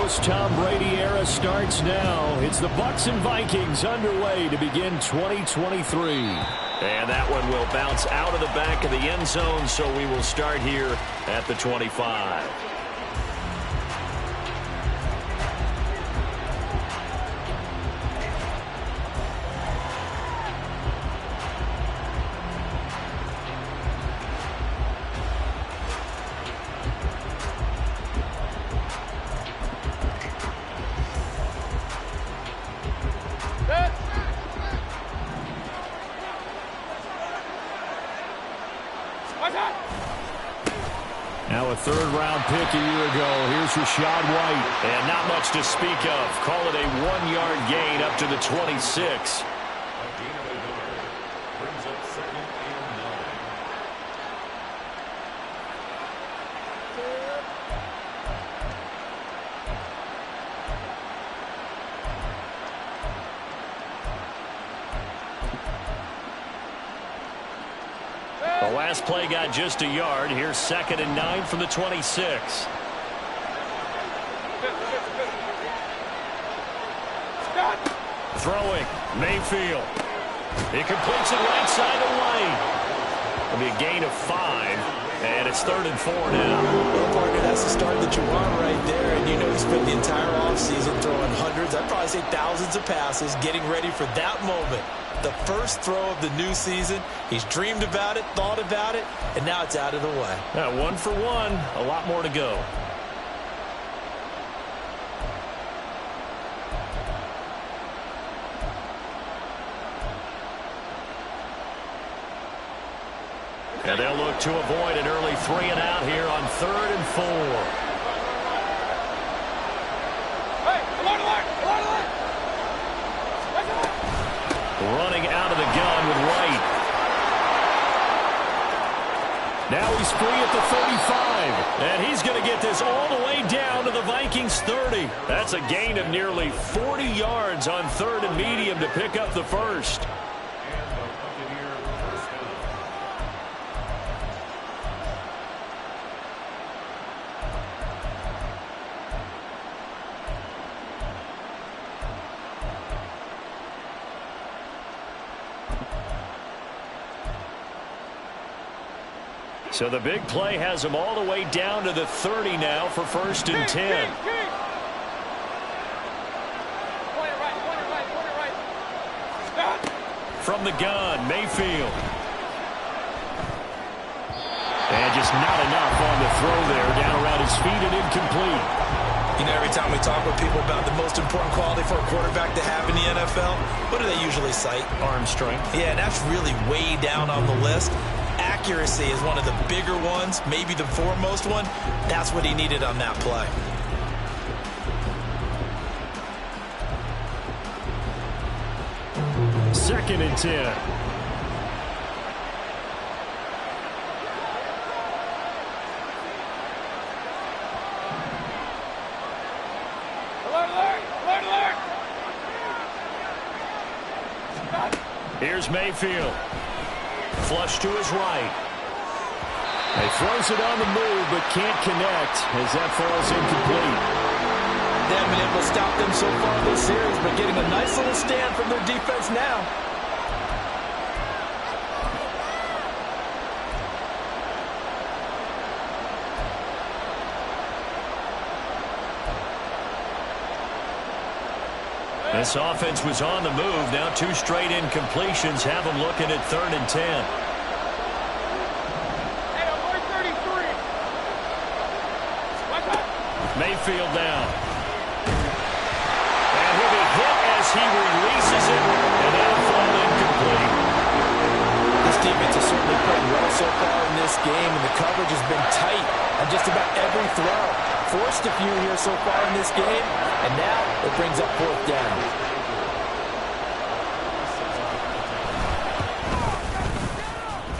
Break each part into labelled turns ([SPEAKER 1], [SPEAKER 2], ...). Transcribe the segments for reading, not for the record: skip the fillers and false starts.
[SPEAKER 1] post-Tom Brady era starts now. It's the Bucs and Vikings underway to begin 2023.
[SPEAKER 2] And that one will bounce out of the back of the end zone, so we will start here at the 25.
[SPEAKER 1] Now a third-round pick a year ago. Here's Rachaad White.
[SPEAKER 2] And not much to speak of. Call it a 1-yard gain up to the 26. The last play got just a yard. Here's 2nd and 9 from the 26. Throwing. Mayfield. He completes it right side of the lane. It'll be a gain of 5. And it's 3rd and 4 now.
[SPEAKER 3] Well, partner, that's the start that you want right there. And you know he spent the entire offseason throwing hundreds, I'd probably say thousands of passes, getting ready for that moment. The first throw of the new season. He's dreamed about it, thought about it, and now it's out of the way.
[SPEAKER 2] Yeah, 1 for 1. A lot more to go. And they'll look to avoid an early 3 and out here on 3rd and 4. Running out of the gun with White.
[SPEAKER 1] Now he's free at the 35.
[SPEAKER 2] And he's going to get this all the way down to the Vikings 30. That's a gain of nearly 40 yards on 3rd and medium to pick up the first. So the big play has them all the way down to the 30 now for 1st and 10. From the gun, Mayfield. And just not enough on the throw there, down around his feet and incomplete.
[SPEAKER 3] You know, every time we talk with people about the most important quality for a quarterback to have in the NFL, what do they usually cite?
[SPEAKER 2] Arm strength.
[SPEAKER 3] Yeah, that's really way down on the list. Accuracy is one of the bigger ones, maybe the foremost one. That's what he needed on that play.
[SPEAKER 1] Second and 10.
[SPEAKER 2] Here's Mayfield. Flush to his right.
[SPEAKER 1] He throws it on the move, but can't connect as that falls incomplete.
[SPEAKER 3] They haven't been able to stop them so far this series, but getting a nice little stand from their defense now.
[SPEAKER 2] This offense was on the move. Now 2 straight incompletions have them looking at 3rd and 10. Mayfield down. And he'll be hit as he releases it, and that'll fall incomplete.
[SPEAKER 3] This defense has certainly played well so far in this game, and the coverage has been tight on just about every throw. Forced a few here so far in this game, and now it brings up 4th down.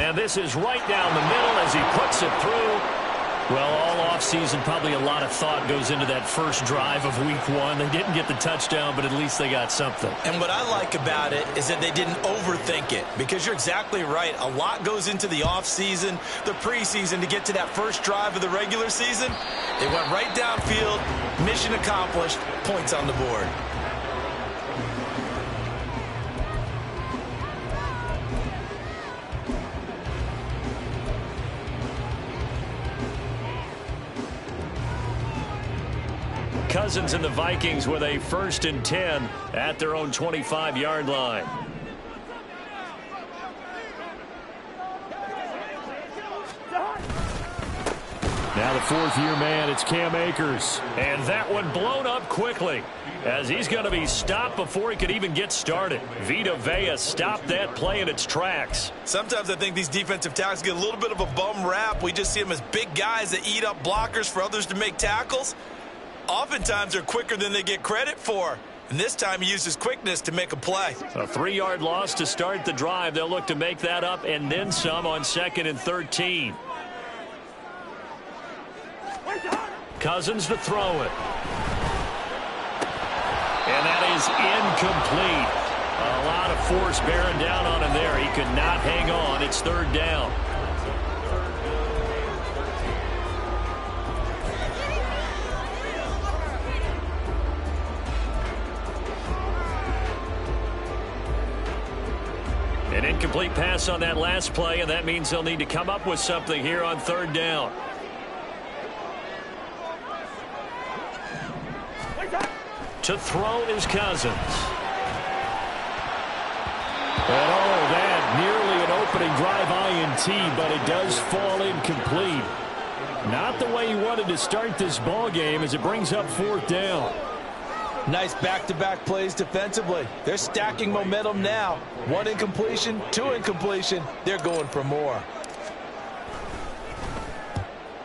[SPEAKER 2] And this is right down the middle as he puts it through. Well, all offseason, probably a lot of thought goes into that first drive of week one. They didn't get the touchdown, but at least they got something.
[SPEAKER 3] And what I like about it is that they didn't overthink it, because you're exactly right. A lot goes into the offseason, the preseason, to get to that first drive of the regular season. They went right downfield, mission accomplished, points on the board.
[SPEAKER 2] Cousins and the Vikings with a 1st and 10 at their own 25-yard line.
[SPEAKER 1] Now the 4th-year man, it's Cam Akers.
[SPEAKER 2] And that one blown up quickly, as he's going to be stopped before he could even get started. Vita Vea stopped that play in its tracks.
[SPEAKER 3] Sometimes I think these defensive tackles get a little bit of a bum rap. We just see them as big guys that eat up blockers for others to make tackles. Oftentimes they're quicker than they get credit for. And this time he used his quickness to make a play.
[SPEAKER 2] A 3-yard loss to start the drive. They'll look to make that up and then some on 2nd and 13. Cousins to throw it. And that is incomplete. A lot of force bearing down on him there. He could not hang on. It's 3rd down. An incomplete pass on that last play, and that means they'll need to come up with something here on 3rd down. To throw is Cousins.
[SPEAKER 1] And oh, that nearly an opening drive INT, but it does fall incomplete. Not the way he wanted to start this ball game, as it brings up 4th down.
[SPEAKER 3] Nice back-to-back plays defensively. They're stacking momentum now. 1 incompletion, 2 incompletion. They're going for more.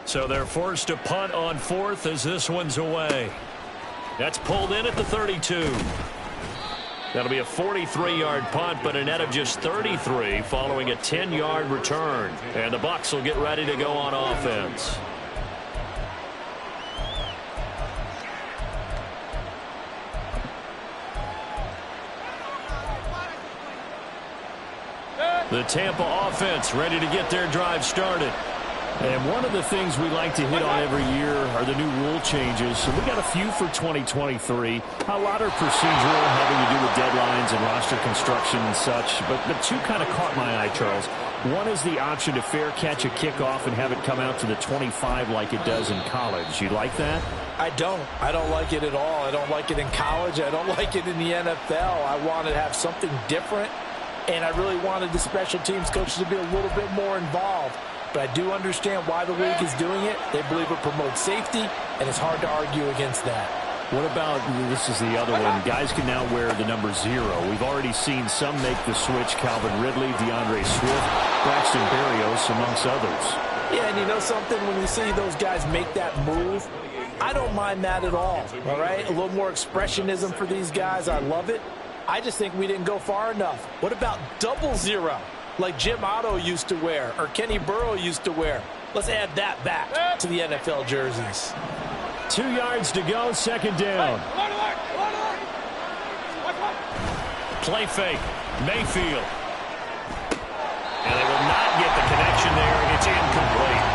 [SPEAKER 2] So they're forced to punt on 4th as this one's away. That's pulled in at the 32. That'll be a 43-yard punt, but a net of just 33 following a 10-yard return. And the Bucs will get ready to go on offense. The Tampa offense ready to get their drive started.
[SPEAKER 1] And one of the things we like to hit on every year are the new rule changes. So we got a few for 2023. A lot are procedural, having to do with deadlines and roster construction and such. But 2 kind of caught my eye, Charles. One is the option to fair catch a kickoff and have it come out to the 25 like it does in college. You like that?
[SPEAKER 3] I don't like it at all. I don't like it in college. I don't like it in the NFL. I want to have something different. And I really wanted the special teams coaches to be a little bit more involved. But I do understand why the league is doing it. They believe it promotes safety, and it's hard to argue against that.
[SPEAKER 1] What about, this is the other one, guys can now wear the number 0. We've already seen some make the switch. Calvin Ridley, DeAndre Swift, Braxton Berrios, amongst others.
[SPEAKER 3] Yeah, and you know something? When we see those guys make that move, I don't mind that at all right? A little more expressionism for these guys. I love it. I just think we didn't go far enough. What about 00, like Jim Otto used to wear or Kenny Burrow used to wear? Let's add that back to the NFL jerseys.
[SPEAKER 1] 2 yards to go, 2nd down.
[SPEAKER 2] Play fake, Mayfield. And they will not get the connection there. It's incomplete.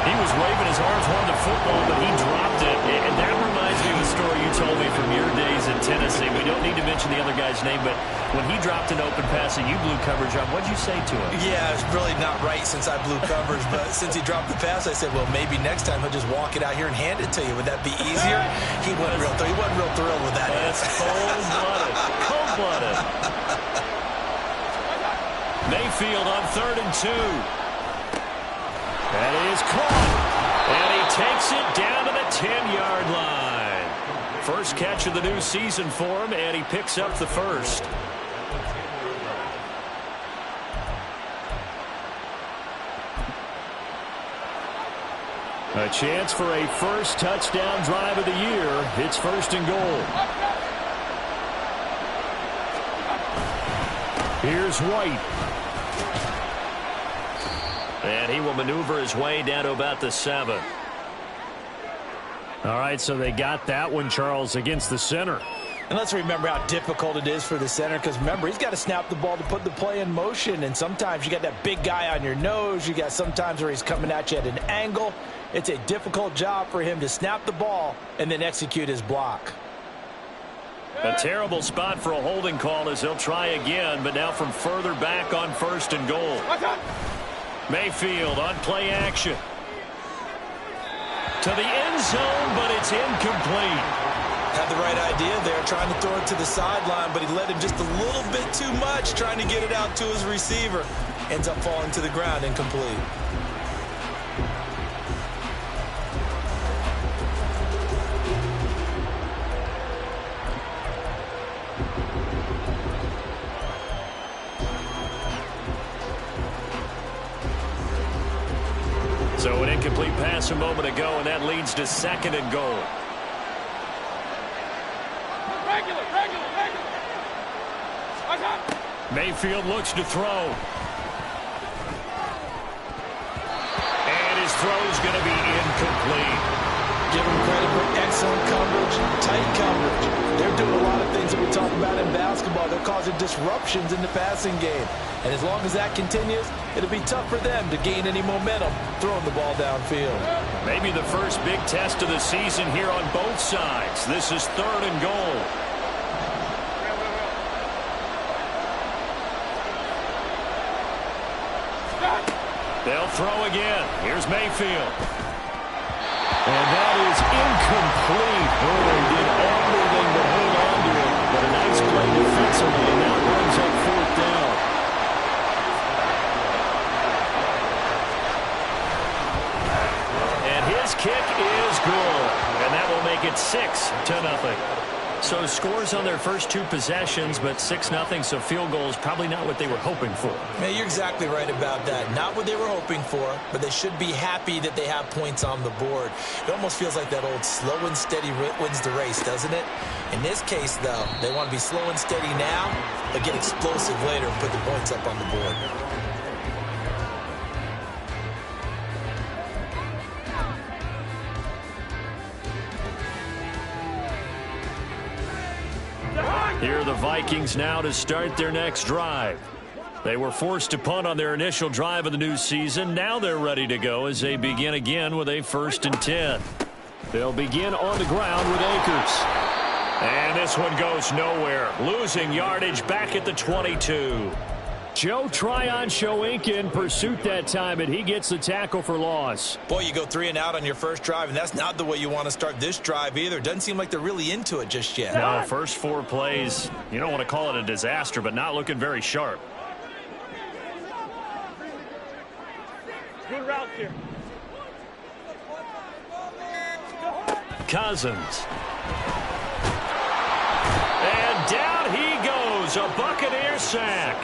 [SPEAKER 2] He was waving his arms toward the football, but he dropped it. And that reminds me of the story you told me from your days in Tennessee. We don't need to mention the other guy's name, but when he dropped an open pass and you blew coverage on, what'd you say to him?
[SPEAKER 3] Yeah, it's really not right since I blew coverage, but since he dropped the pass, I said, well, maybe next time he'll just walk it out here and hand it to you. Would that be easier? He wasn't real thrilled with that.
[SPEAKER 2] That's cold-blooded. Cold-blooded. Mayfield on 3rd and 2. That is caught. And he takes it down to the 10-yard line. First catch of the new season for him, and he picks up the first.
[SPEAKER 1] A chance for a first touchdown drive of the year. It's 1st and goal. Here's White.
[SPEAKER 2] And he will maneuver his way down to about the 7.
[SPEAKER 1] All right, so they got that one, Charles, against the center.
[SPEAKER 3] And let's remember how difficult it is for the center, because remember, he's got to snap the ball to put the play in motion, and sometimes you got that big guy on your nose. You got sometimes where he's coming at you at an angle. It's a difficult job for him to snap the ball and then execute his block.
[SPEAKER 2] A terrible spot for a holding call as he'll try again, but now from further back on 1st and goal. Mayfield on play action. To the end zone, but it's incomplete.
[SPEAKER 3] Had the right idea there, trying to throw it to the sideline, but he led him just a little bit too much, trying to get it out to his receiver. Ends up falling to the ground, incomplete.
[SPEAKER 2] So an incomplete pass a moment ago, and that leads to 2nd and goal. Mayfield looks to throw. And his throw is going to be incomplete.
[SPEAKER 3] Give him credit for excellent coverage, tight coverage. They're doing a lot of things that we talk about in basketball. They're causing disruptions in the passing game. And as long as that continues, it'll be tough for them to gain any momentum throwing the ball downfield.
[SPEAKER 2] Maybe the first big test of the season here on both sides. This is 3rd and goal. They'll throw again. Here's Mayfield.
[SPEAKER 1] And that is incomplete. Boy, he did everything but hold on to it. But a nice play defensively, and now brings up 4th down.
[SPEAKER 2] And his kick is good. And that will make it 6-0. So scores on their first 2 possessions, but 6-0, so field goal is probably not what they were hoping for.
[SPEAKER 3] Yeah, you're exactly right about that. Not what they were hoping for, but they should be happy that they have points on the board. It almost feels like that old slow and steady wins the race, doesn't it? In this case, though, they want to be slow and steady now, but get explosive later and put the points up on the board.
[SPEAKER 2] Here are the Vikings now to start their next drive. They were forced to punt on their initial drive of the new season. Now they're ready to go as they begin again with a 1st and 10.
[SPEAKER 1] They'll begin on the ground with Akers.
[SPEAKER 2] And this one goes nowhere. Losing yardage back at the 22.
[SPEAKER 1] Joe Tryon-Show Inc. in pursuit that time, and he gets the tackle for loss.
[SPEAKER 3] Boy, you go 3 and out on your first drive, and that's not the way you want to start this drive either. Doesn't seem like they're really into it just yet.
[SPEAKER 2] No, first 4 plays, you don't want to call it a disaster, but not looking very sharp.
[SPEAKER 4] Good route here.
[SPEAKER 2] Cousins. And down he goes. A Buccaneer sack.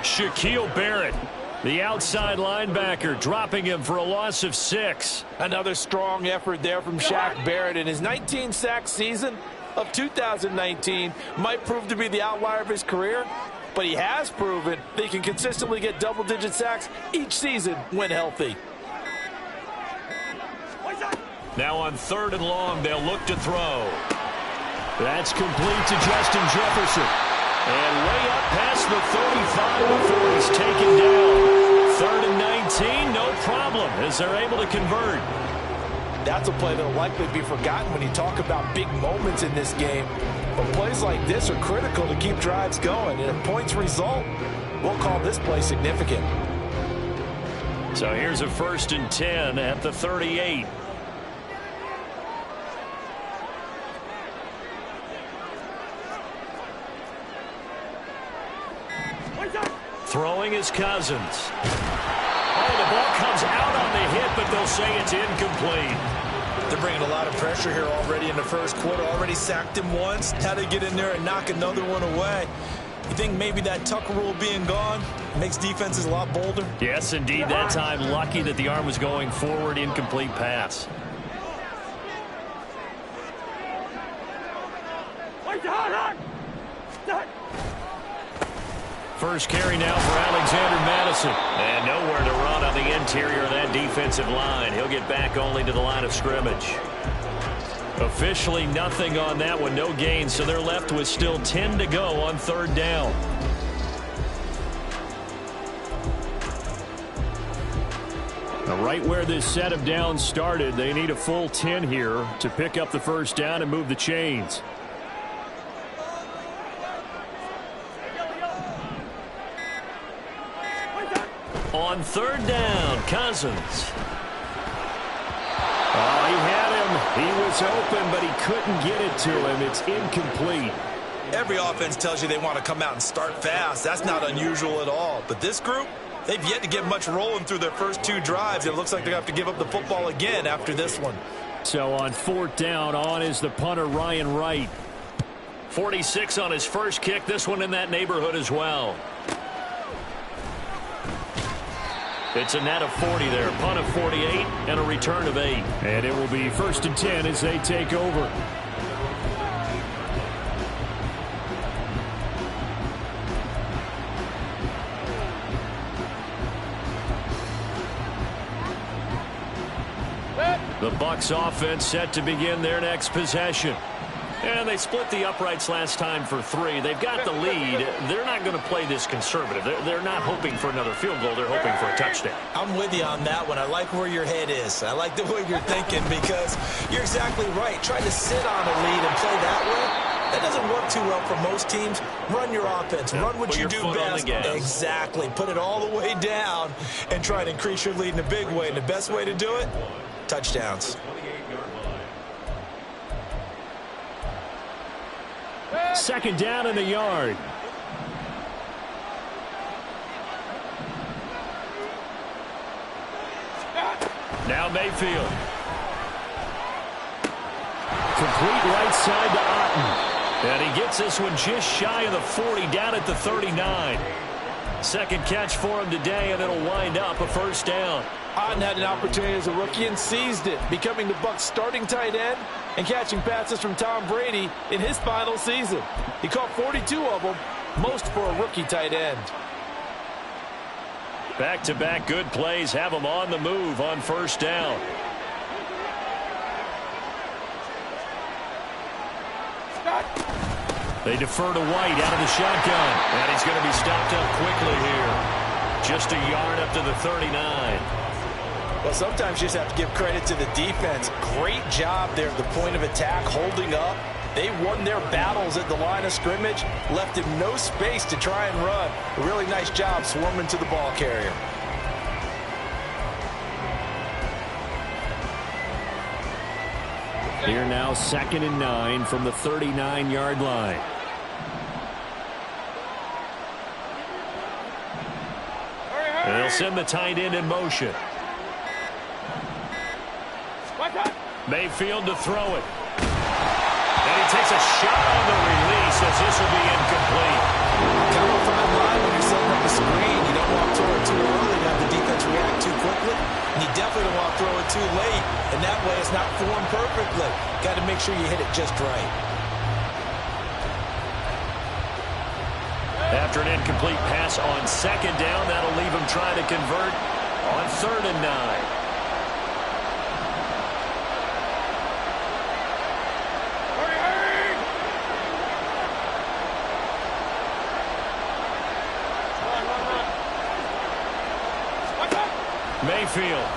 [SPEAKER 2] Shaquille Barrett, the outside linebacker, dropping him for a loss of 6.
[SPEAKER 5] Another strong effort there from Shaq Barrett. In his 19-sack season of 2019 might prove to be the outlier of his career, but he has proven that he can consistently get double-digit sacks each season when healthy.
[SPEAKER 2] Now on 3rd and long, they'll look to throw.
[SPEAKER 1] That's complete to Justin Jefferson.
[SPEAKER 2] And way up past the 35 before he's taken down. 3rd and 19, no problem, as they're able to convert.
[SPEAKER 5] That's a play that will likely be forgotten when you talk about big moments in this game. But plays like this are critical to keep drives going. And if points result, we'll call this play significant.
[SPEAKER 2] So here's a 1st and 10 at the 38. Throwing is Cousins. Oh, the ball comes out on the hit, but they'll say it's incomplete.
[SPEAKER 3] They're bringing a lot of pressure here already in the first quarter. Already sacked him once. How to get in there and knock another one away. You think maybe that Tucker rule being gone makes defenses a lot bolder?
[SPEAKER 2] Yes, indeed. That time, lucky that the arm was going forward. Incomplete pass. First carry now for Alexander Madison.
[SPEAKER 1] Wilson.
[SPEAKER 2] And nowhere to run on the interior of that defensive line. He'll get back only to the line of scrimmage. Officially nothing on that one, no gain, so they're left with still 10 to go on third down.
[SPEAKER 1] Now, right where this set of downs started, they need a full 10 here to pick up the first down and move the chains.
[SPEAKER 2] On third down, Cousins.
[SPEAKER 1] Oh, he had him. He was open, but he couldn't get it to him. It's incomplete.
[SPEAKER 3] Every offense tells you they want to come out and start fast. That's not unusual at all. But this group, they've yet to get much rolling through their first two drives. It looks like they're going to have to give up the football again after this one.
[SPEAKER 1] So on fourth down, on is the punter, Ryan Wright.
[SPEAKER 2] 46 on his first kick. This one in that neighborhood as well. It's a net of 40 there. Punt of 48 and a return of 8.
[SPEAKER 1] And it will be 1st and 10 as they take over. The Bucs offense set to begin their next possession.
[SPEAKER 2] And they split the uprights last time for 3. They've got the lead. They're not going to play this conservative. They're not hoping for another field goal. They're hoping for a touchdown.
[SPEAKER 3] I'm with you on that one. I like where your head is. I like the way you're thinking because you're exactly right. Trying to sit on a lead and play that way, that doesn't work too well for most teams. Run your offense. Run what you do best. Exactly. Put it all the way down and try to increase your lead in a big way. And the best way to do it, touchdowns.
[SPEAKER 1] Second down in the yard.
[SPEAKER 2] Now Mayfield.
[SPEAKER 1] Complete right side to Otten.
[SPEAKER 2] And he gets this one just shy of the 40, down at the 39. Second catch for him today, and it'll wind up a first down.
[SPEAKER 5] Otten had an opportunity as a rookie and seized it, becoming the Bucs' starting tight end and catching passes from Tom Brady in his final season. He caught 42 of them, most for a rookie tight end.
[SPEAKER 2] Back-to-back good plays have him on the move on first down.
[SPEAKER 1] They defer to White out of the shotgun.
[SPEAKER 2] And he's going to be stopped up quickly here. Just a yard up to the 39.
[SPEAKER 3] Well, sometimes you just have to give credit to the defense. Great job there at the point of attack, holding up. They won their battles at the line of scrimmage, left him no space to try and run. A really nice job swarming to the ball carrier.
[SPEAKER 1] Here now 2nd and 9 from the 39-yard line.
[SPEAKER 2] And they'll send the tight end in motion. Mayfield to throw it. And he takes a shot on the release as this will be incomplete.
[SPEAKER 3] Kind of a fine line when you're setting up a screen. You don't want to throw it too early and have the defense react too quickly. And you definitely don't want to throw it too late. And that way it's not formed perfectly. Got to make sure you hit it just right.
[SPEAKER 2] After an incomplete pass on second down, that'll leave him trying to convert on 3rd and 9. Mayfield.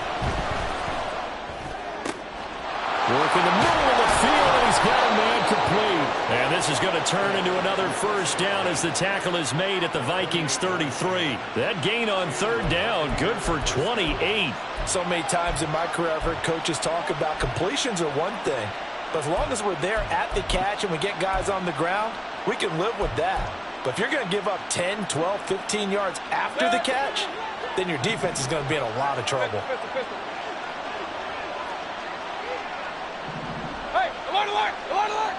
[SPEAKER 1] Working the middle of the field, and he's got a man complete.
[SPEAKER 2] And this is going to turn into another first down as the tackle is made at the Vikings 33. That gain on 3rd down, good for 28.
[SPEAKER 5] So many times in my career I've heard coaches talk about completions are one thing. But as long as we're there at the catch and we get guys on the ground, we can live with that. But if you're going to give up 10, 12, 15 yards after the catch, then your defense is going to be in a lot of trouble.
[SPEAKER 4] Hey, alert, alert, alert, alert!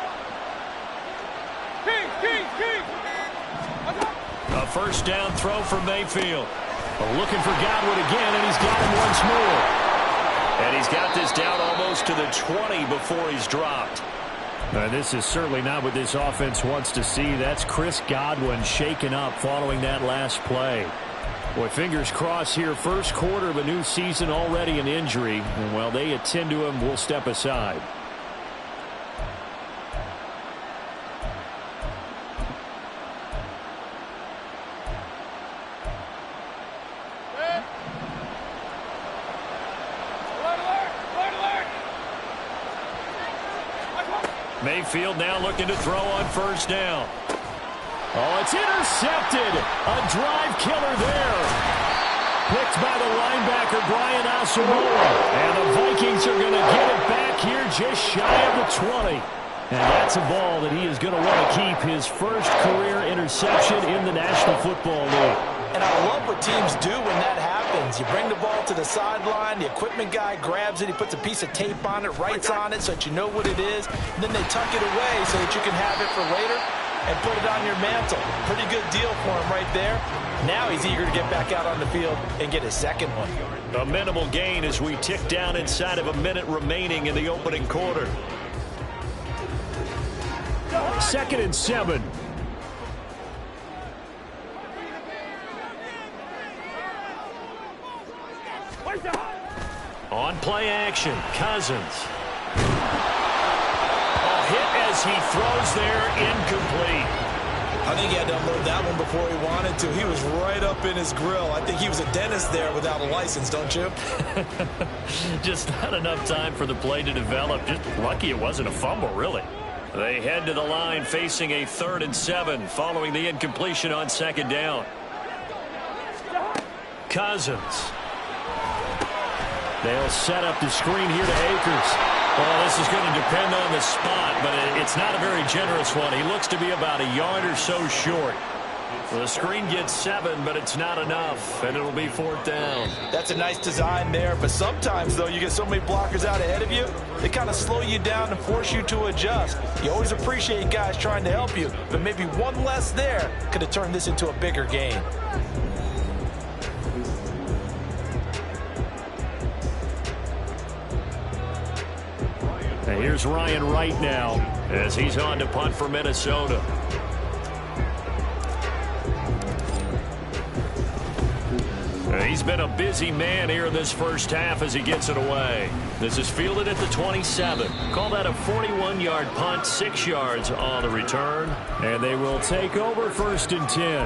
[SPEAKER 4] King!
[SPEAKER 2] A first down throw for Mayfield. Looking for Godwin again, and he's got him once more. And he's got this down almost to the 20 before he's dropped.
[SPEAKER 1] This is certainly not what this offense wants to see. That's Chris Godwin shaken up following that last play. Boy, fingers crossed here. First quarter of a new season, already an injury. And while they attend to him, we'll step aside.
[SPEAKER 2] Mayfield now looking to throw on first down.
[SPEAKER 1] Oh, it's intercepted. A drive killer there. Picked by the linebacker, Brian Asamoah. And the Vikings are going to get it back here just shy of the 20. And that's a ball that he is going to want to keep, his first career interception in the National Football League.
[SPEAKER 3] And I love what teams do when that happens. You bring the ball to the sideline, the equipment guy grabs it, he puts a piece of tape on it, writes on it so that you know what it is, and then they tuck it away so that you can have it for later and put it on your mantle. Pretty good deal for him right there. Now he's eager to get back out on the field and get his second one.
[SPEAKER 2] A minimal gain as we tick down inside of a minute remaining in the opening quarter.
[SPEAKER 1] 2nd and 7.
[SPEAKER 2] On play action, Cousins. A hit as he throws there, incomplete.
[SPEAKER 3] I think he had to unload that one before he wanted to. He was right up in his grill. I think he was a dentist there without a license, don't you?
[SPEAKER 2] Just not enough time for the play to develop. Just lucky it wasn't a fumble, really. They head to the line facing a 3rd and 7 following the incompletion on 2nd down. Cousins.
[SPEAKER 1] They'll set up the screen here to Akers.
[SPEAKER 2] Well, this is going to depend on the spot, but it's not a very generous one. He looks to be about a yard or so short. Well, the screen gets 7, but it's not enough, and it'll be 4th down.
[SPEAKER 3] That's a nice design there, but sometimes, though, you get so many blockers out ahead of you, they kind of slow you down and force you to adjust. You always appreciate guys trying to help you, but maybe one less there could have turned this into a bigger game.
[SPEAKER 1] And here's Ryan Wright now
[SPEAKER 2] as he's on to punt for Minnesota. He's been a busy man here in this first half as he gets it away. This is fielded at the 27. Call that a 41-yard punt, 6 yards on the return.
[SPEAKER 1] And they will take over 1st and 10.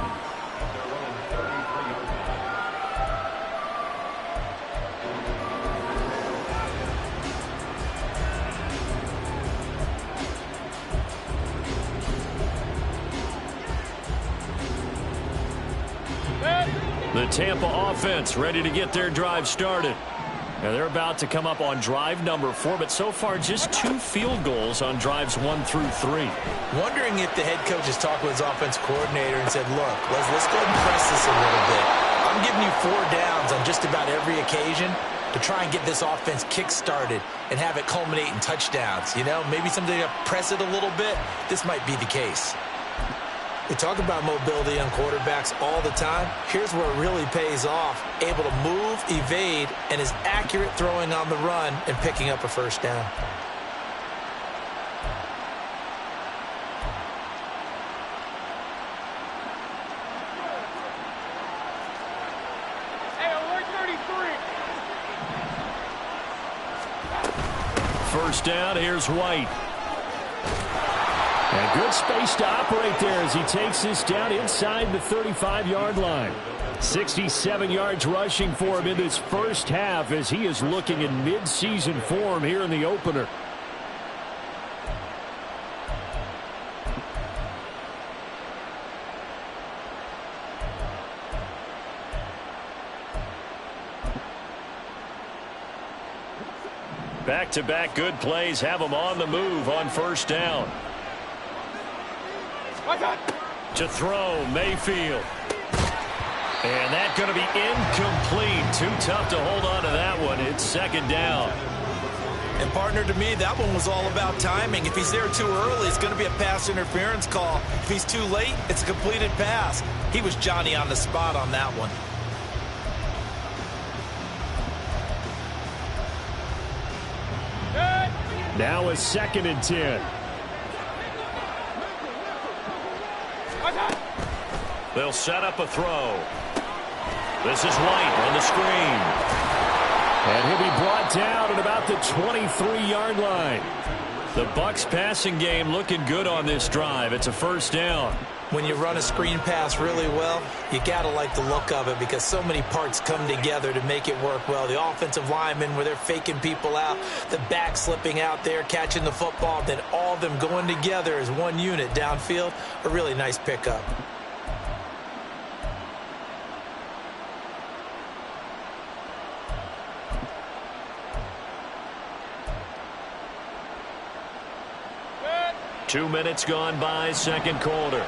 [SPEAKER 2] The Tampa offense ready to get their drive started.
[SPEAKER 1] Now they're about to come up on drive number 4, but so far just 2 field goals on drives 1 through 3.
[SPEAKER 3] Wondering if the head coach has talked with his offense coordinator and said, look, let's go ahead and press this a little bit. I'm giving you 4 downs on just about every occasion to try and get this offense kick-started and have it culminate in touchdowns. You know, maybe something to press it a little bit. This might be the case. We talk about mobility on quarterbacks all the time. Here's where it really pays off. Able to move, evade, and is accurate throwing on the run and picking up a first down.
[SPEAKER 4] Hey, alert 33.
[SPEAKER 2] First down, here's White.
[SPEAKER 1] And good space to operate there as he takes this down inside the 35-yard line. 67 yards rushing for him in this first half as he is looking in mid-season form here in the opener.
[SPEAKER 2] Back-to-back good plays have him on the move on first down. To throw, Mayfield. And that's going to be incomplete. Too tough to hold on to that one. It's 2nd down.
[SPEAKER 3] And partner, to me, that one was all about timing. If he's there too early, it's going to be a pass interference call. If he's too late, it's a completed pass. He was Johnny on the spot on that one.
[SPEAKER 1] Now a 2nd and 10.
[SPEAKER 2] They'll set up a throw. This is White on the screen.
[SPEAKER 1] And he'll be brought down at about the 23-yard line. The Bucs passing game looking good on this drive. It's a first down.
[SPEAKER 3] When you run a screen pass really well, you got to like the look of it because so many parts come together to make it work well. The offensive linemen, where they're faking people out, the back slipping out there, catching the football, then all of them going together as one unit downfield. A really nice pickup.
[SPEAKER 2] Good. 2 minutes gone by, second quarter.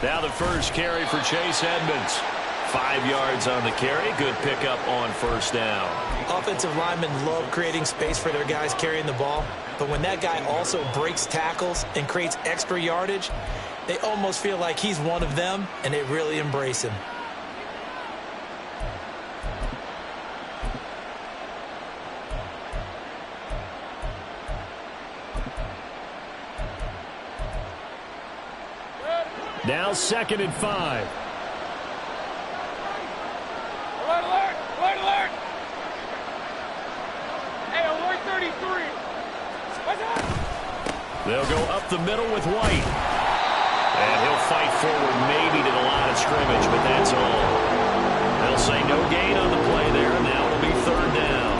[SPEAKER 2] Now the first carry for Chase Edmonds. 5 yards on the carry. Good pickup on first down.
[SPEAKER 3] Offensive linemen love creating space for their guys carrying the ball. But when that guy also breaks tackles and creates extra yardage, they almost feel like he's one of them, and they really embrace him.
[SPEAKER 1] Now 2nd and 5.
[SPEAKER 4] Alert, alert! Alert, alert! Hey, alert 33! What's that?
[SPEAKER 1] They'll go up the middle with White.
[SPEAKER 2] And he'll fight forward maybe to the line of scrimmage, but that's all. They'll say no gain on the play there, and now it'll be third down.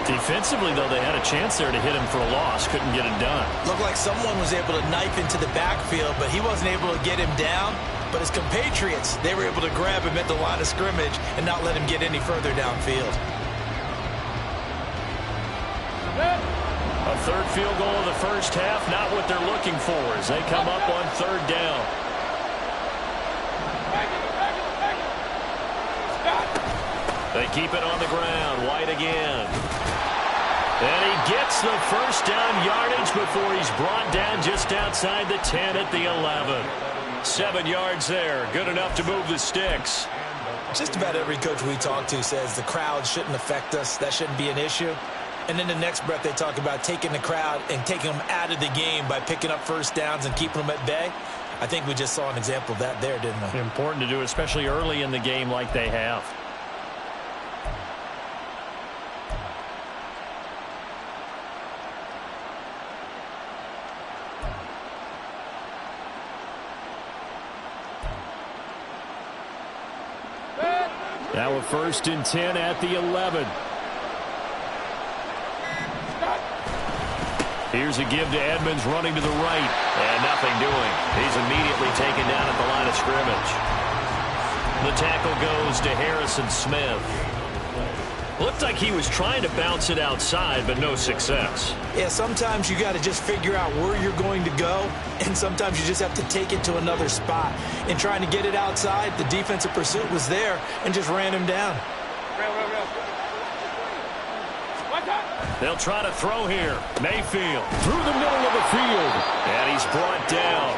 [SPEAKER 1] Defensively, though, they had a chance there to hit him for a loss. Couldn't get it done.
[SPEAKER 3] Looked like someone was able to knife into the backfield, but he wasn't able to get him down. But his compatriots, they were able to grab him at the line of scrimmage and not let him get any further downfield.
[SPEAKER 1] A third field goal of the first half, not what they're looking for as they come up on third down. They keep it on the ground. White again. And he gets the first down yardage before he's brought down just outside the 10 at the 11. 7 yards there. Good enough to move the sticks.
[SPEAKER 3] Just about every coach we talk to says the crowd shouldn't affect us. That shouldn't be an issue. And in the next breath, they talk about taking the crowd and taking them out of the game by picking up first downs and keeping them at bay. I think we just saw an example of that there, didn't we?
[SPEAKER 1] Important to do, especially early in the game like they have. Now a 1st and 10 at the 11. Here's a give to Edmonds running to the right.
[SPEAKER 2] And nothing doing. He's immediately taken down at the line of scrimmage. The tackle goes to Harrison Smith. Looked like he was trying to bounce it outside, but no success.
[SPEAKER 3] Yeah, sometimes you got to just figure out where you're going to go, and sometimes you just have to take it to another spot. In trying to get it outside, the defensive pursuit was there and just ran him down.
[SPEAKER 1] They'll try to throw here. Mayfield through the middle of the field. And he's brought down.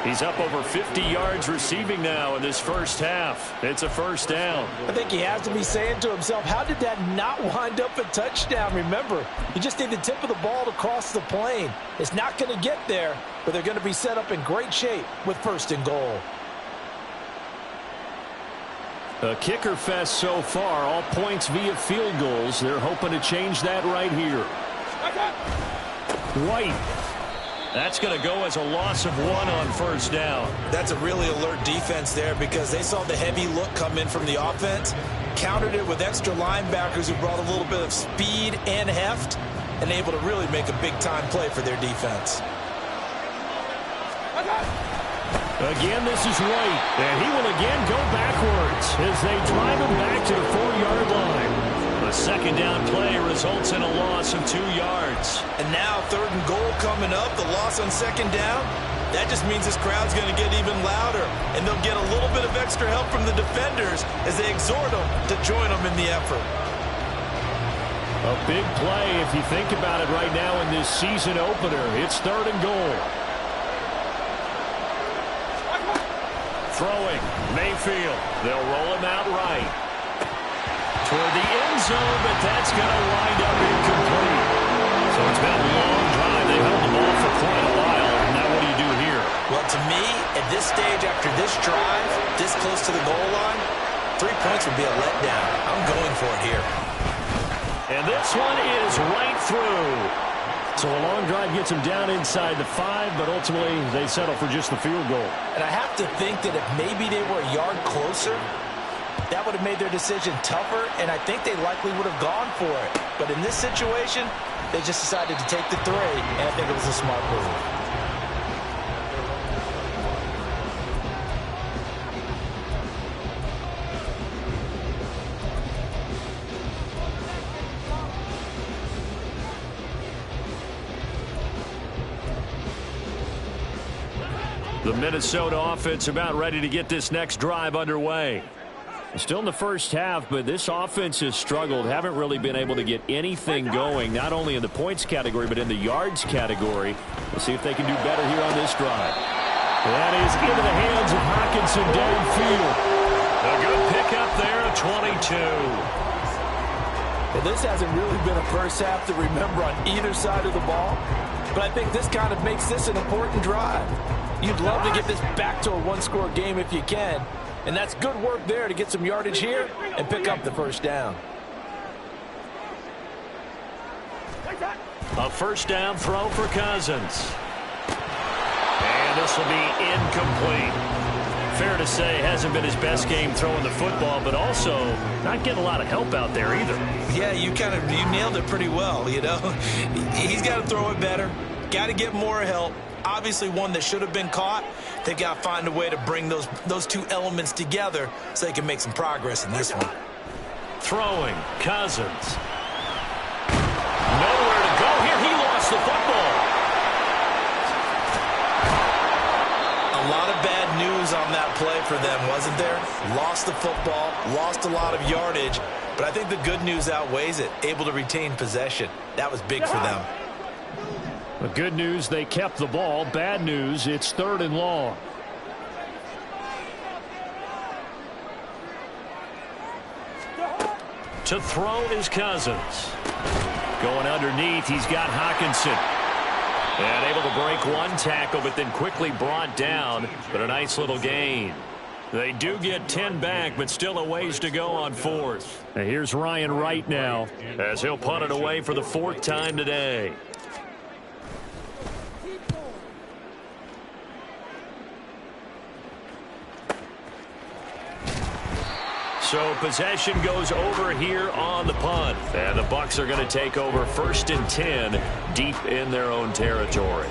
[SPEAKER 1] He's up over 50 yards receiving now in this first half. It's a first down.
[SPEAKER 3] I think he has to be saying to himself, how did that not wind up a touchdown? Remember, you just need the tip of the ball to cross the plane. It's not going to get there, but they're going to be set up in great shape with 1st and goal.
[SPEAKER 1] A kicker fest so far, all points via field goals. They're hoping to change that right here. White. That's going to go as a loss of 1 on first down.
[SPEAKER 3] That's a really alert defense there because they saw the heavy look come in from the offense, countered it with extra linebackers who brought a little bit of speed and heft, and able to really make a big-time play for their defense.
[SPEAKER 1] Again, this is White, and he will again go backwards as they drive him back to the 4-yard line. The second down play results in a loss of 2 yards.
[SPEAKER 3] And now 3rd and goal coming up, the loss on 2nd down. That just means this crowd's going to get even louder, and they'll get a little bit of extra help from the defenders as they exhort them to join them in the effort.
[SPEAKER 1] A big play if you think about it right now in this season opener. It's 3rd and goal. Throwing, Mayfield. They'll roll him out right. toward the end zone, but that's going to wind up incomplete. So it's been a long drive. They held the ball for quite a while. Now what do you do here?
[SPEAKER 3] Well, to me, at this stage, after this drive, this close to the goal line, 3 points would be a letdown. I'm going for it here.
[SPEAKER 1] And this one is right through. So a long drive gets them down inside the 5, but ultimately they settle for just the field goal.
[SPEAKER 3] And I have to think that if maybe they were a yard closer, that would have made their decision tougher, and I think they likely would have gone for it. But in this situation, they just decided to take the 3, and I think it was a smart move.
[SPEAKER 1] The Minnesota offense about ready to get this next drive underway. Still in the first half, but this offense has struggled. Haven't really been able to get anything going, not only in the points category, but in the yards category. We'll see if they can do better here on this drive. That is into the hands of Hockenson downfield.
[SPEAKER 2] A good pickup there at 22.
[SPEAKER 5] Well, this hasn't really been a first half to remember on either side of the ball, but I think this kind of makes this an important drive. You'd love to get this back to a one-score game if you can, and that's good work there to get some yardage here and pick up the first down.
[SPEAKER 2] A first down throw for Cousins. And this will be incomplete. Fair to say, hasn't been his best game throwing the football, but also not getting a lot of help out there either.
[SPEAKER 3] Yeah, you nailed it pretty well, you know. He's got to throw it better. Got to get more help. Obviously one that should have been caught. They got to find a way to bring those two elements together so they can make some progress in this one.
[SPEAKER 2] Throwing, Cousins. Nowhere to go here. He lost the football.
[SPEAKER 3] A lot of bad news on that play for them, wasn't there? Lost the football, lost a lot of yardage, but I think the good news outweighs it. Able to retain possession. That was big for them.
[SPEAKER 1] The good news, they kept the ball. Bad news, it's 3rd and long.
[SPEAKER 2] To throw is Cousins. Going underneath, he's got Hockenson. And able to break one tackle, but then quickly brought down. But a nice little gain. They do get 10 back, but still a ways to go on 4th.
[SPEAKER 1] And here's Ryan Wright now,
[SPEAKER 2] as he'll punt it away for the 4th time today. So possession goes over here on the punt. And the Bucs are going to take over 1st and 10 deep in their own territory.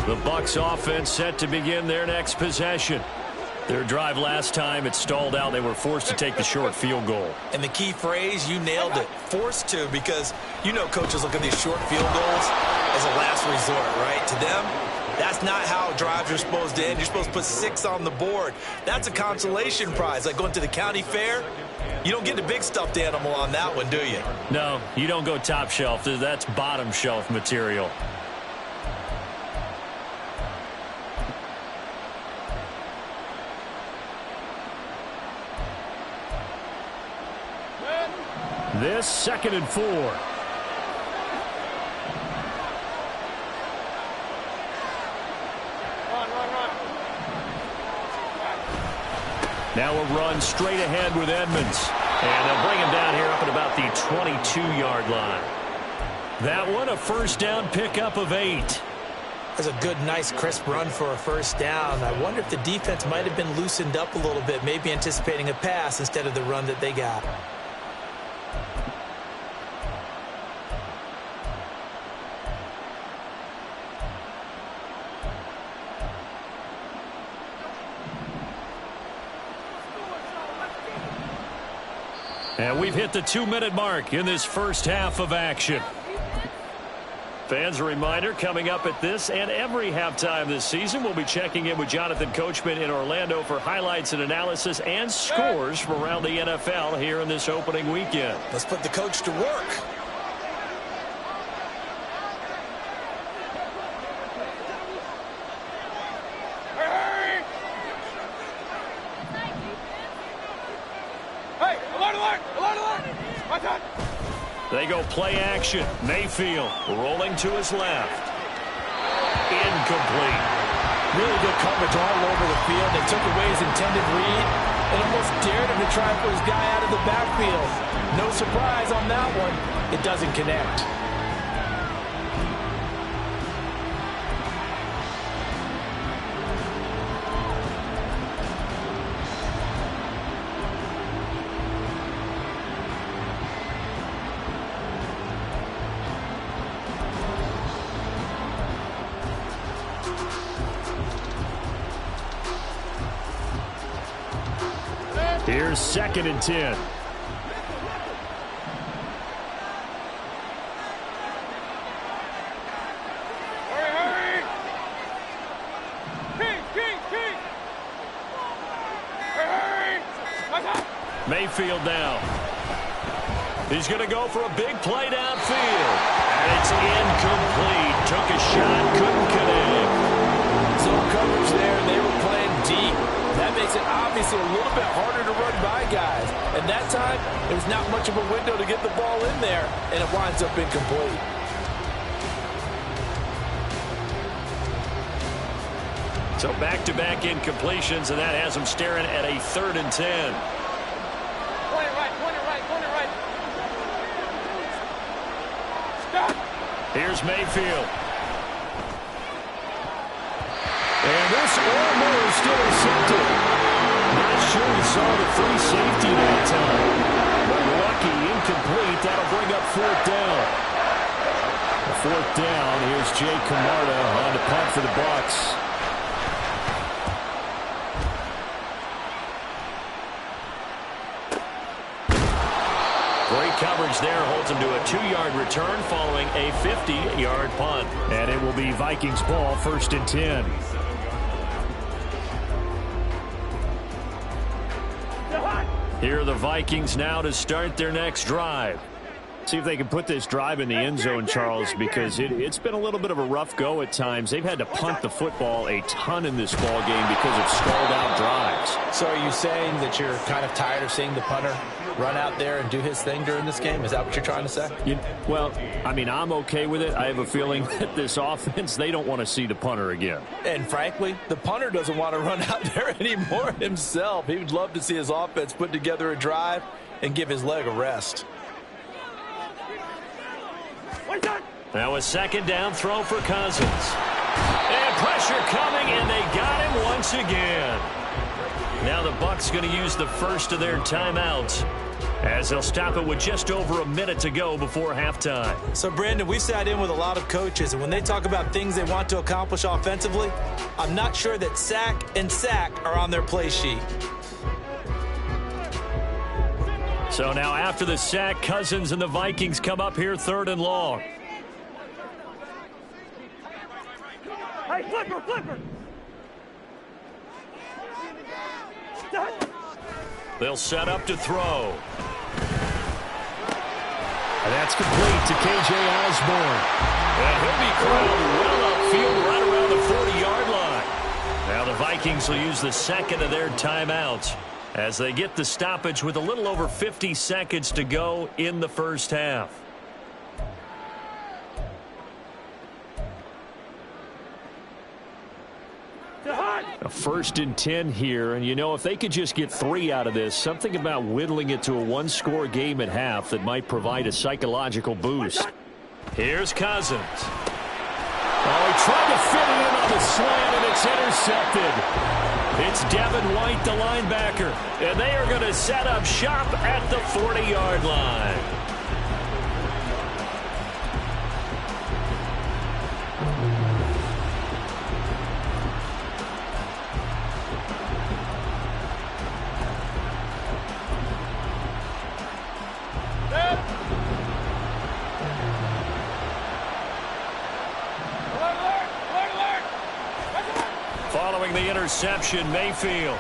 [SPEAKER 2] The Bucs offense set to begin their next possession. Their drive last time, it stalled out. They were forced to take the short field goal.
[SPEAKER 3] And the key phrase, you nailed it, forced to, because you know coaches look at these short field goals as a last resort, right? To them, that's not how drives are supposed to end. You're supposed to put 6 on the board. That's a consolation prize, like going to the county fair. You don't get the big stuffed animal on that one, do you?
[SPEAKER 1] No, you don't go top shelf. That's bottom shelf material. This 2nd and 4.
[SPEAKER 4] Run, run, run.
[SPEAKER 1] Now a run straight ahead with Edmonds.
[SPEAKER 2] And they'll bring him down here up at about the 22-yard line.
[SPEAKER 1] That one, a first down pickup of 8.
[SPEAKER 3] That's a good, nice, crisp run for a first down. I wonder if the defense might have been loosened up a little bit, maybe anticipating a pass instead of the run that they got.
[SPEAKER 1] And we've hit the 2-minute mark in this first half of action.
[SPEAKER 2] Fans, a reminder, coming up at this and every halftime this season, we'll be checking in with Jonathan Coachman in Orlando for highlights and analysis and scores from around the NFL here in this opening weekend.
[SPEAKER 3] Let's put the coach to work.
[SPEAKER 4] Hey, alert, alert, alert, alert. My time.
[SPEAKER 2] They go play action. Mayfield rolling to his left. Incomplete.
[SPEAKER 5] Really good coverage all over the field. They took away his intended read and almost dared him to try and put his guy out of the backfield. No surprise on that one. It doesn't connect.
[SPEAKER 2] Here's 2nd and 10.
[SPEAKER 4] Hurry, hurry. King, king, king. Hurry, hurry. My time.
[SPEAKER 2] Mayfield now. He's going to go for a big play downfield. And it's incomplete. Took a shot, couldn't connect.
[SPEAKER 5] Zone coverage there, and they were playing deep. That makes it obviously a little bit harder to run by guys. And that time, there was not much of a window to get the ball in there, and it winds up incomplete.
[SPEAKER 2] So back-to-back incompletions, and that has him staring at a 3rd and 10.
[SPEAKER 4] Point it right, point it right, point it right. Stop.
[SPEAKER 2] Here's Mayfield.
[SPEAKER 1] And this almost intercepted. Not sure he saw the free safety that time. But lucky, incomplete. That'll bring up 4th down. A 4th down. Here's Jay Camarda on the punt for the Bucs.
[SPEAKER 2] Great coverage there. Holds him to a 2-yard return following a 50-yard punt.
[SPEAKER 1] And it will be Vikings ball, 1st and 10.
[SPEAKER 2] Here are the Vikings now to start their next drive.
[SPEAKER 1] See if they can put this drive in the end zone, Charles, because it's been a little bit of a rough go at times. They've had to punt the football a ton in this ball game because of stalled out drives.
[SPEAKER 5] So are you saying that you're kind of tired of seeing the punter run out there and do his thing during this game? Is that what you're trying to say?
[SPEAKER 1] Well, I mean, I'm okay with it. I have a feeling that this offense, they don't want to see the punter again.
[SPEAKER 5] And frankly, the punter doesn't want to run out there anymore himself. He would love to see his offense put together a drive and give his leg a rest.
[SPEAKER 2] Now a 2nd down throw for Cousins. And pressure coming, and they got him once again. Now the Bucs going to use the first of their timeouts as they'll stop it with just over a minute to go before halftime.
[SPEAKER 3] So, Brandon, we sat in with a lot of coaches, and when they talk about things they want to accomplish offensively, I'm not sure that sack and sack are on their play sheet.
[SPEAKER 2] So now after the sack, Cousins and the Vikings come up here 3rd and long.
[SPEAKER 4] Hey, flipper, flipper.
[SPEAKER 2] They'll set up to throw.
[SPEAKER 1] And that's complete to K.J. Osborne.
[SPEAKER 2] And he'll be crowded well upfield right around the 40-yard line. Now the Vikings will use the 2nd of their timeouts as they get the stoppage with a little over 50 seconds to go in the first half.
[SPEAKER 1] A 1st and 10 here, and you know, if they could just get 3 out of this, something about whittling it to a 1-score game at half that might provide a psychological boost.
[SPEAKER 2] Here's Cousins.
[SPEAKER 1] Oh, he tried to fit it in on the slant, and it's intercepted.
[SPEAKER 2] It's Devin White, the linebacker, and they are going to set up shop at the 40-yard line. interception, Mayfield.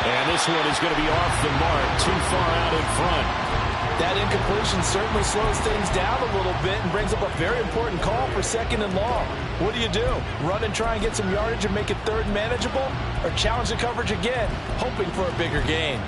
[SPEAKER 1] And this one is going to be off the mark, too far out in front.
[SPEAKER 5] That incompletion certainly slows things down a little bit and brings up a very important call for 2nd and long. What do? Run and try and get some yardage and make it 3rd and manageable? Or challenge the coverage again, hoping for a bigger gain?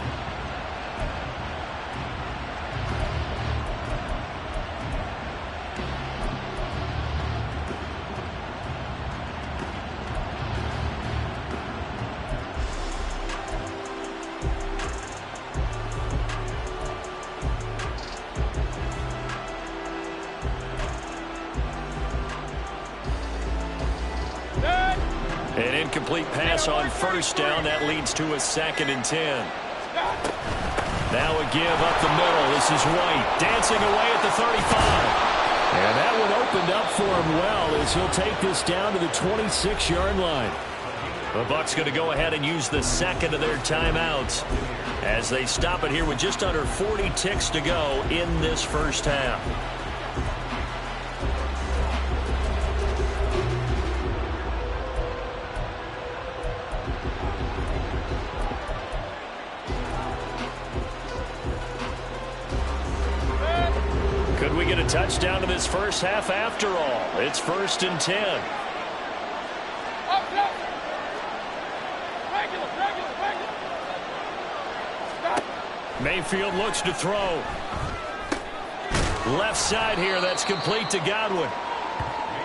[SPEAKER 2] An incomplete pass on 1st down. That leads to a 2nd and 10. Now a give up the middle. This is White dancing away at the 35.
[SPEAKER 1] And that one opened up for him well as he'll take this down to the 26-yard line.
[SPEAKER 2] The Bucs going to go ahead and use the 2nd of their timeouts as they stop it here with just under 40 ticks to go in this 1st half. Could we get a touchdown to this 1st half after all? It's 1st and 10. Mayfield looks to throw. Left side here, that's complete to Godwin.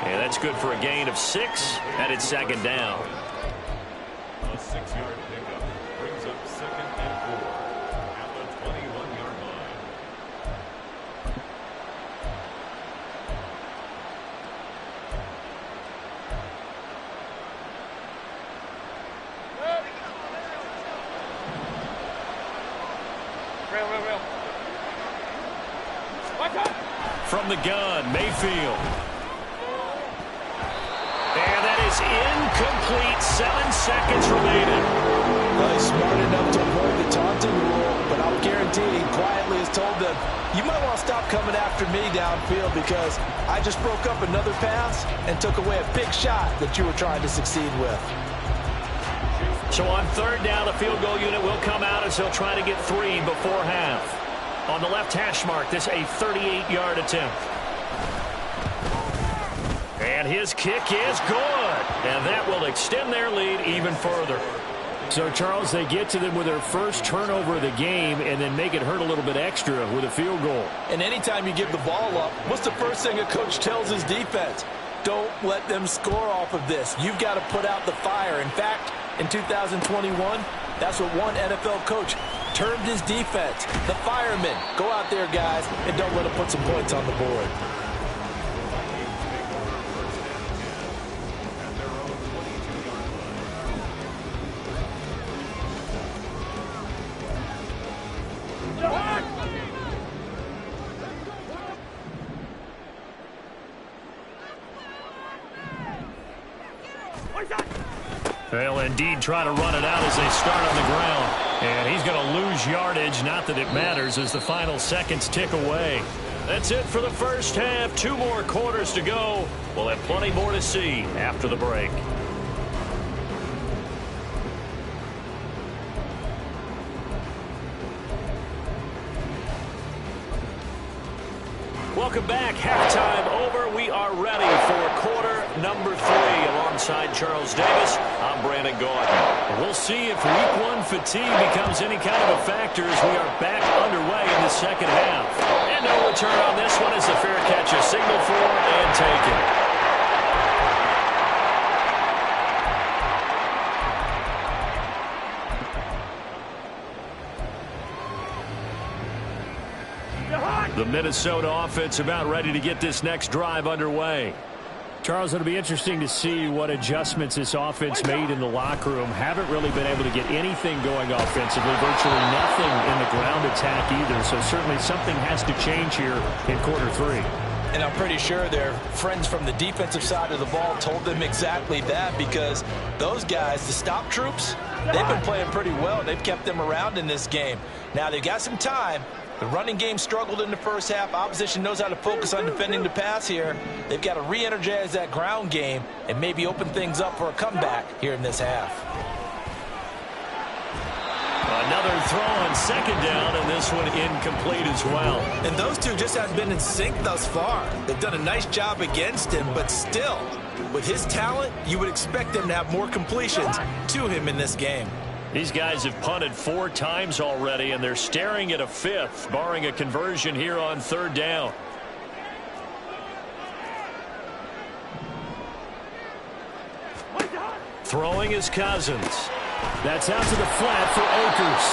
[SPEAKER 2] And that's good for a gain of 6, and it's 2nd down.
[SPEAKER 6] A 6-yard pickup brings up 2nd and 4 at the 21-yard line.
[SPEAKER 2] From the gun, Mayfield. And that is incomplete. 7 seconds remaining.
[SPEAKER 5] Well, he's smart enough to avoid the taunting rule, but I'll guarantee he quietly has told them, you might want to stop coming after me downfield because I just broke up another pass and took away a big shot that you were trying to succeed with.
[SPEAKER 2] So on 3rd down, a field goal unit will come out as he'll try to get 3 before half. On the left hash mark, this a 38-yard attempt. And his kick is good. And that will extend their lead even further.
[SPEAKER 1] So, Charles, they get to them with their first turnover of the game and then make it hurt a little bit extra with a field goal.
[SPEAKER 5] And anytime you give the ball up, what's the first thing a coach tells his defense? Don't let them score off of this. You've got to put out the fire. In fact, in 2021, that's what one NFL coach termed his defense. The firemen. Go out there, guys, and don't let them put some points on the board.
[SPEAKER 2] They'll indeed try to run it out as they start on the ground. And he's going to lose yardage. Not that it matters as the final seconds tick away. That's it for the 1st half. 2 more quarters to go. We'll have plenty more to see after the break. Welcome back. Halftime over. We are ready for quarter number 3. Alongside Charles Davis, I'm Brandon Gaudin. We'll see if week 1 fatigue becomes any kind of a factor as we are back underway in the 2nd half. And no return on this one as the fair catch is signaled for and taken. The Minnesota offense about ready to get this next drive underway.
[SPEAKER 1] Charles, it'll be interesting to see what adjustments this offense made in the locker room. Haven't really been able to get anything going offensively, virtually nothing in the ground attack either. So certainly something has to change here in quarter 3.
[SPEAKER 5] And I'm pretty sure their friends from the defensive side of the ball told them exactly that, because those guys, the stop troops, they've been playing pretty well. They've kept them around in this game. Now they've got some time,
[SPEAKER 3] The running game struggled in the first half. Opposition knows how to focus on defending the pass here. They've got to re-energize that ground game and maybe open things up for a comeback here in this half.
[SPEAKER 2] Another throw on second down, and this one incomplete as well.
[SPEAKER 3] And those two just haven't been in sync thus far. They've done a nice job against him, but still, with his talent, you would expect them to have more completions to him in this game.
[SPEAKER 2] These guys have punted 4 times already, and they're staring at a 5th, barring a conversion here on third down. Throwing is Cousins.
[SPEAKER 1] That's out to the flat for Akers.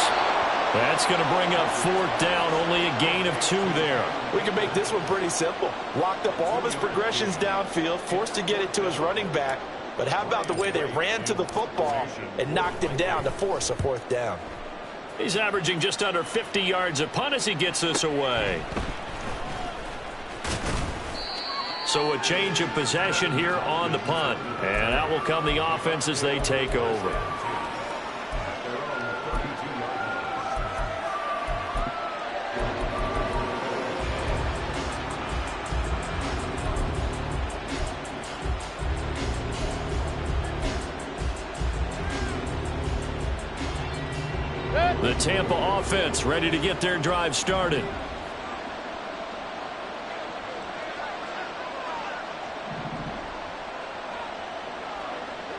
[SPEAKER 2] That's going to bring up 4th down, only a gain of 2 there.
[SPEAKER 3] We can make this one pretty simple. Locked up all of his progressions downfield, forced to get it to his running back. But how about the way they ran to the football and knocked him down to force a 4th down?
[SPEAKER 2] He's averaging just under 50 yards a punt as he gets this away. So a change of possession here on the punt. And out will come the offense as they take over. The Tampa offense ready to get their drive started.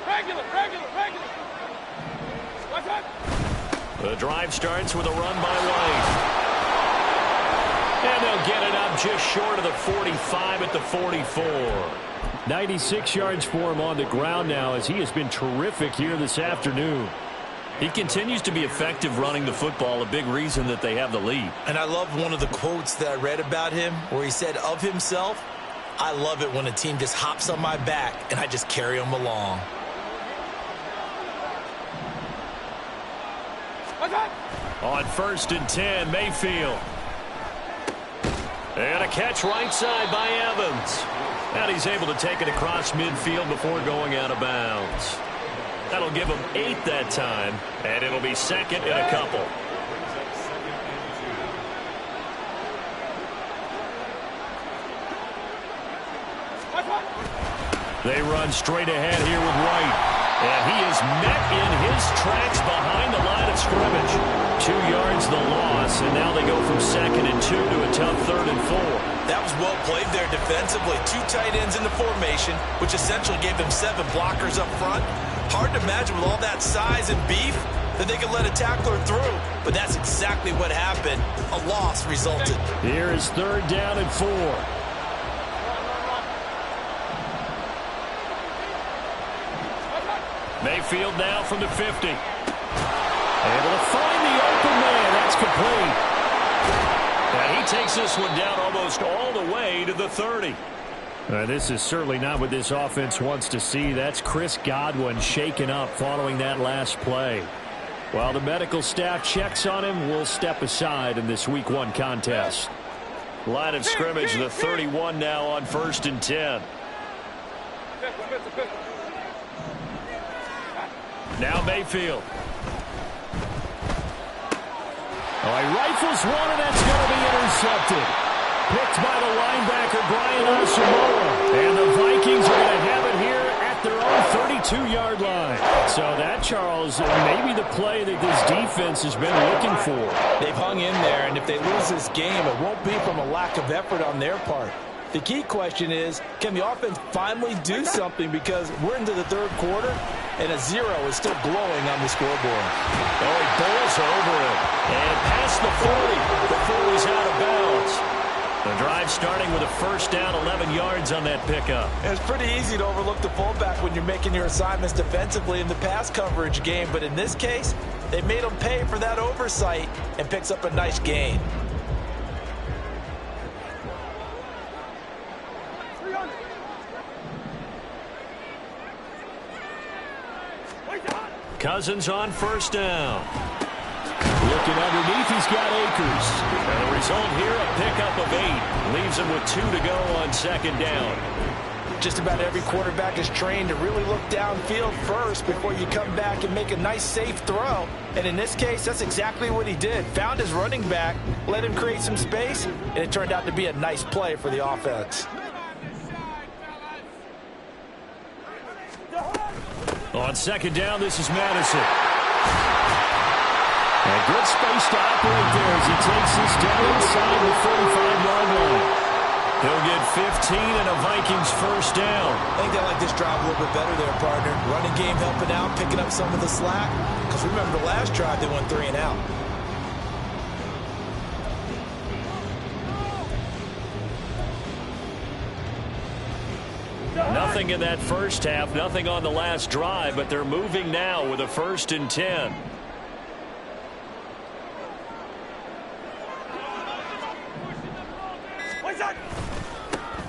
[SPEAKER 4] Regular. Watch out.
[SPEAKER 2] The drive starts with a run by White. And they'll get it up just short of the 45 at the 44.
[SPEAKER 1] 96 yards for him on the ground now as he has been terrific here this afternoon.
[SPEAKER 2] He continues to be effective running the football, a big reason that they have the lead.
[SPEAKER 3] And I love one of the quotes that I read about him where he said of himself, "I love it when a team just hops on my back and I just carry them along."
[SPEAKER 4] Watch out.
[SPEAKER 2] On 1st and 10, Mayfield. And a catch right side by Evans. And he's able to take it across midfield before going out of bounds. That'll give him 8 that time, and it'll be 2nd and a couple. They run straight ahead here with White. And he is met in his tracks behind the line of scrimmage. 2 yards the loss, and now they go from 2nd and 2 to a tough 3rd and 4.
[SPEAKER 3] That was well played there defensively. 2 tight ends in the formation, which essentially gave them 7 blockers up front. Hard to imagine with all that size and beef that they could let a tackler through. But that's exactly what happened. A loss resulted.
[SPEAKER 1] Here is 3rd down and 4.
[SPEAKER 2] Mayfield now from the 50.
[SPEAKER 1] Able to find the open man. That's complete.
[SPEAKER 2] And he takes this one down almost all the way to the 30.
[SPEAKER 1] This is certainly not what this offense wants to see. That's Chris Godwin shaken up following that last play. While the medical staff checks on him, we'll step aside in this Week 1 contest.
[SPEAKER 2] Line of scrimmage, the 31 now on 1st and 10. Now Mayfield.
[SPEAKER 1] Oh, he rifles one, and that's going to be intercepted. Picked by the linebacker, Brian Asamoah. And the Vikings are going to have it here at their own 32-yard line. So that, Charles, may be the play that this defense has been looking for.
[SPEAKER 3] They've hung in there, and if they lose this game, it won't be from a lack of effort on their part. The key question is, can the offense finally do something, because we're into the 3rd quarter, and a 0 is still glowing on the scoreboard.
[SPEAKER 2] Oh, he bowls over it. And past the 40 before he's out of bounds. The drive starting with a 1st down, 11 yards on that pickup.
[SPEAKER 3] It's pretty easy to overlook the fullback when you're making your assignments defensively in the pass coverage game, but in this case, they made him pay for that oversight and picks up a nice gain.
[SPEAKER 2] Cousins on 1st down.
[SPEAKER 1] Looking underneath, he's got Akers.
[SPEAKER 2] And the result here, a pickup of 8. Leaves him with 2 to go on 2nd down.
[SPEAKER 5] Just about every quarterback is trained to really look downfield first before you come back and make a nice, safe throw. And in this case, that's exactly what he did. Found his running back, let him create some space, and it turned out to be a nice play for the offense.
[SPEAKER 1] On second down, this is Madison. A good space to operate there as he takes this down inside the 45-yard line. He'll get 15 and a Vikings first down.
[SPEAKER 3] I think they like this drive a little bit better there, partner. Running game helping out, picking up some of the slack. Because remember, the last drive they went 3 and out.
[SPEAKER 1] Nothing in that first half, nothing on the last drive, but they're moving now with a 1st and 10.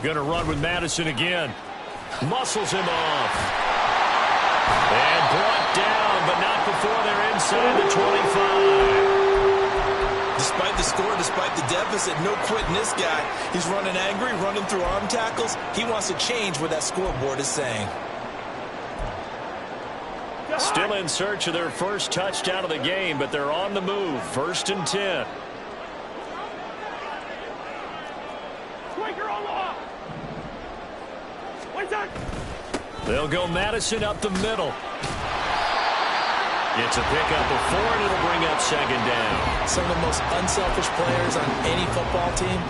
[SPEAKER 1] Going to run with Madison again. Muscles him off. And brought down, but not before they're inside the 25.
[SPEAKER 3] Despite the score, despite the deficit, no quitting this guy. He's running angry, running through arm tackles. He wants to change what that scoreboard is saying.
[SPEAKER 1] Still in search of their first touchdown of the game, but they're on the move. 1st and 10. They'll go Madison up the middle. It's a pickup of 4, and it'll bring up 2nd down.
[SPEAKER 3] Some of the most unselfish players on any football team,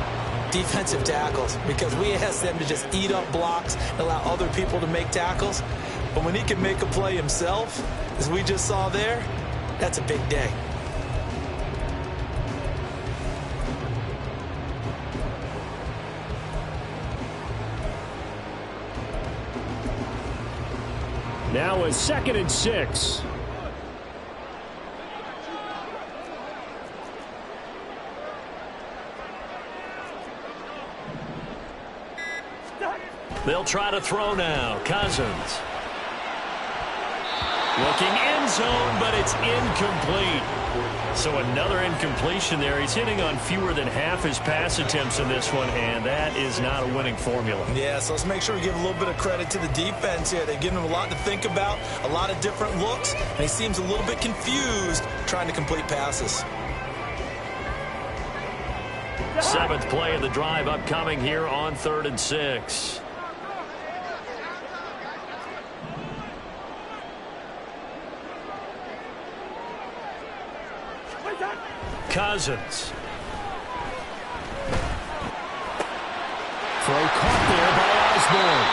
[SPEAKER 3] defensive tackles, because we ask them to just eat up blocks and allow other people to make tackles. But when he can make a play himself, as we just saw there, that's a big day.
[SPEAKER 1] Now a 2nd and 6. They'll try to throw now. Cousins. Looking end zone, but it's incomplete. So another incompletion there. He's hitting on fewer than half his pass attempts in this one, and that is not a winning formula.
[SPEAKER 3] Yeah, so let's make sure we give a little bit of credit to the defense here. They've given him a lot to think about, a lot of different looks, and he seems a little bit confused trying to complete passes.
[SPEAKER 1] 7th play of the drive upcoming here on 3rd and 6. Cousins. Throw caught there by Osborne.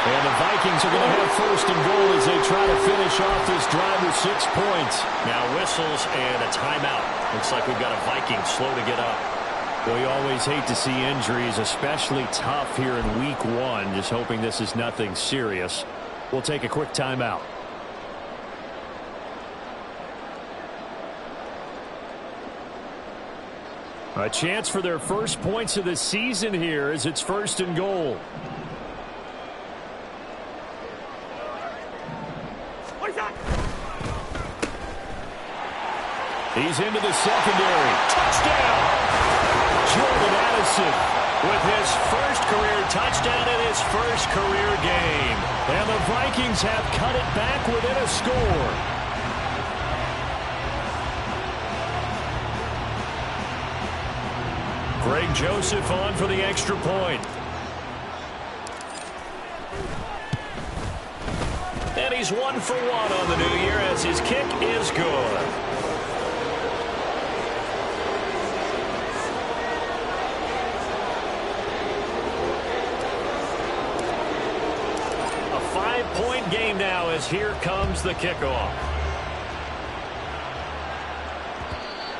[SPEAKER 1] And the Vikings are going to have 1st and goal as they try to finish off this drive with 6 points.
[SPEAKER 2] Now whistles and a timeout. Looks like we've got a Viking slow to get up.
[SPEAKER 1] We always hate to see injuries, especially tough here in week 1. Just hoping this is nothing serious. We'll take a quick timeout. A chance for their first points of the season here as it's 1st and goal. He's into the secondary. Touchdown! Jordan Addison with his first career touchdown in his first career game. And the Vikings have cut it back within a score. Greg Joseph on for the extra point. And he's 1 for 1 on the new year as his kick is good. A 5-point game now as here comes the kickoff.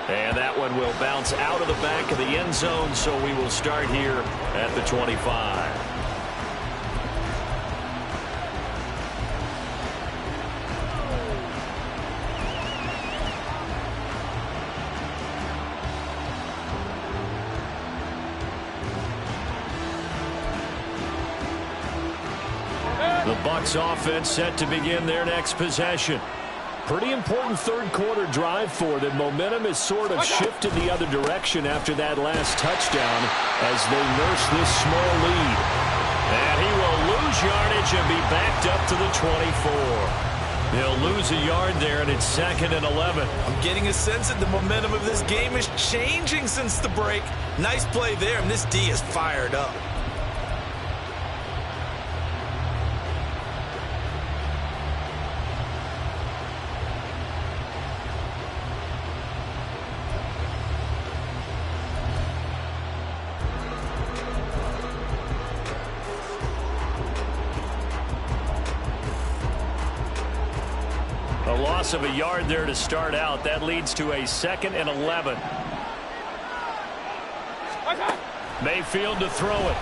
[SPEAKER 1] And that one will bounce out of the back of the end zone, so we will start here at the 25. The Bucs offense set to begin their next possession. Pretty important third quarter drive for them. Momentum has sort of shifted the other direction after that last touchdown as they nurse this small lead. And he will lose
[SPEAKER 2] lose yardage and be backed up to the 24. They'll lose a yard there, and it's 2nd and 11.
[SPEAKER 3] I'm getting a sense that the momentum of this game is changing since the break. Nice play there, and this D is fired up.
[SPEAKER 2] A loss of a yard there to start out. That leads to a 2nd and 11. Mayfield to throw it.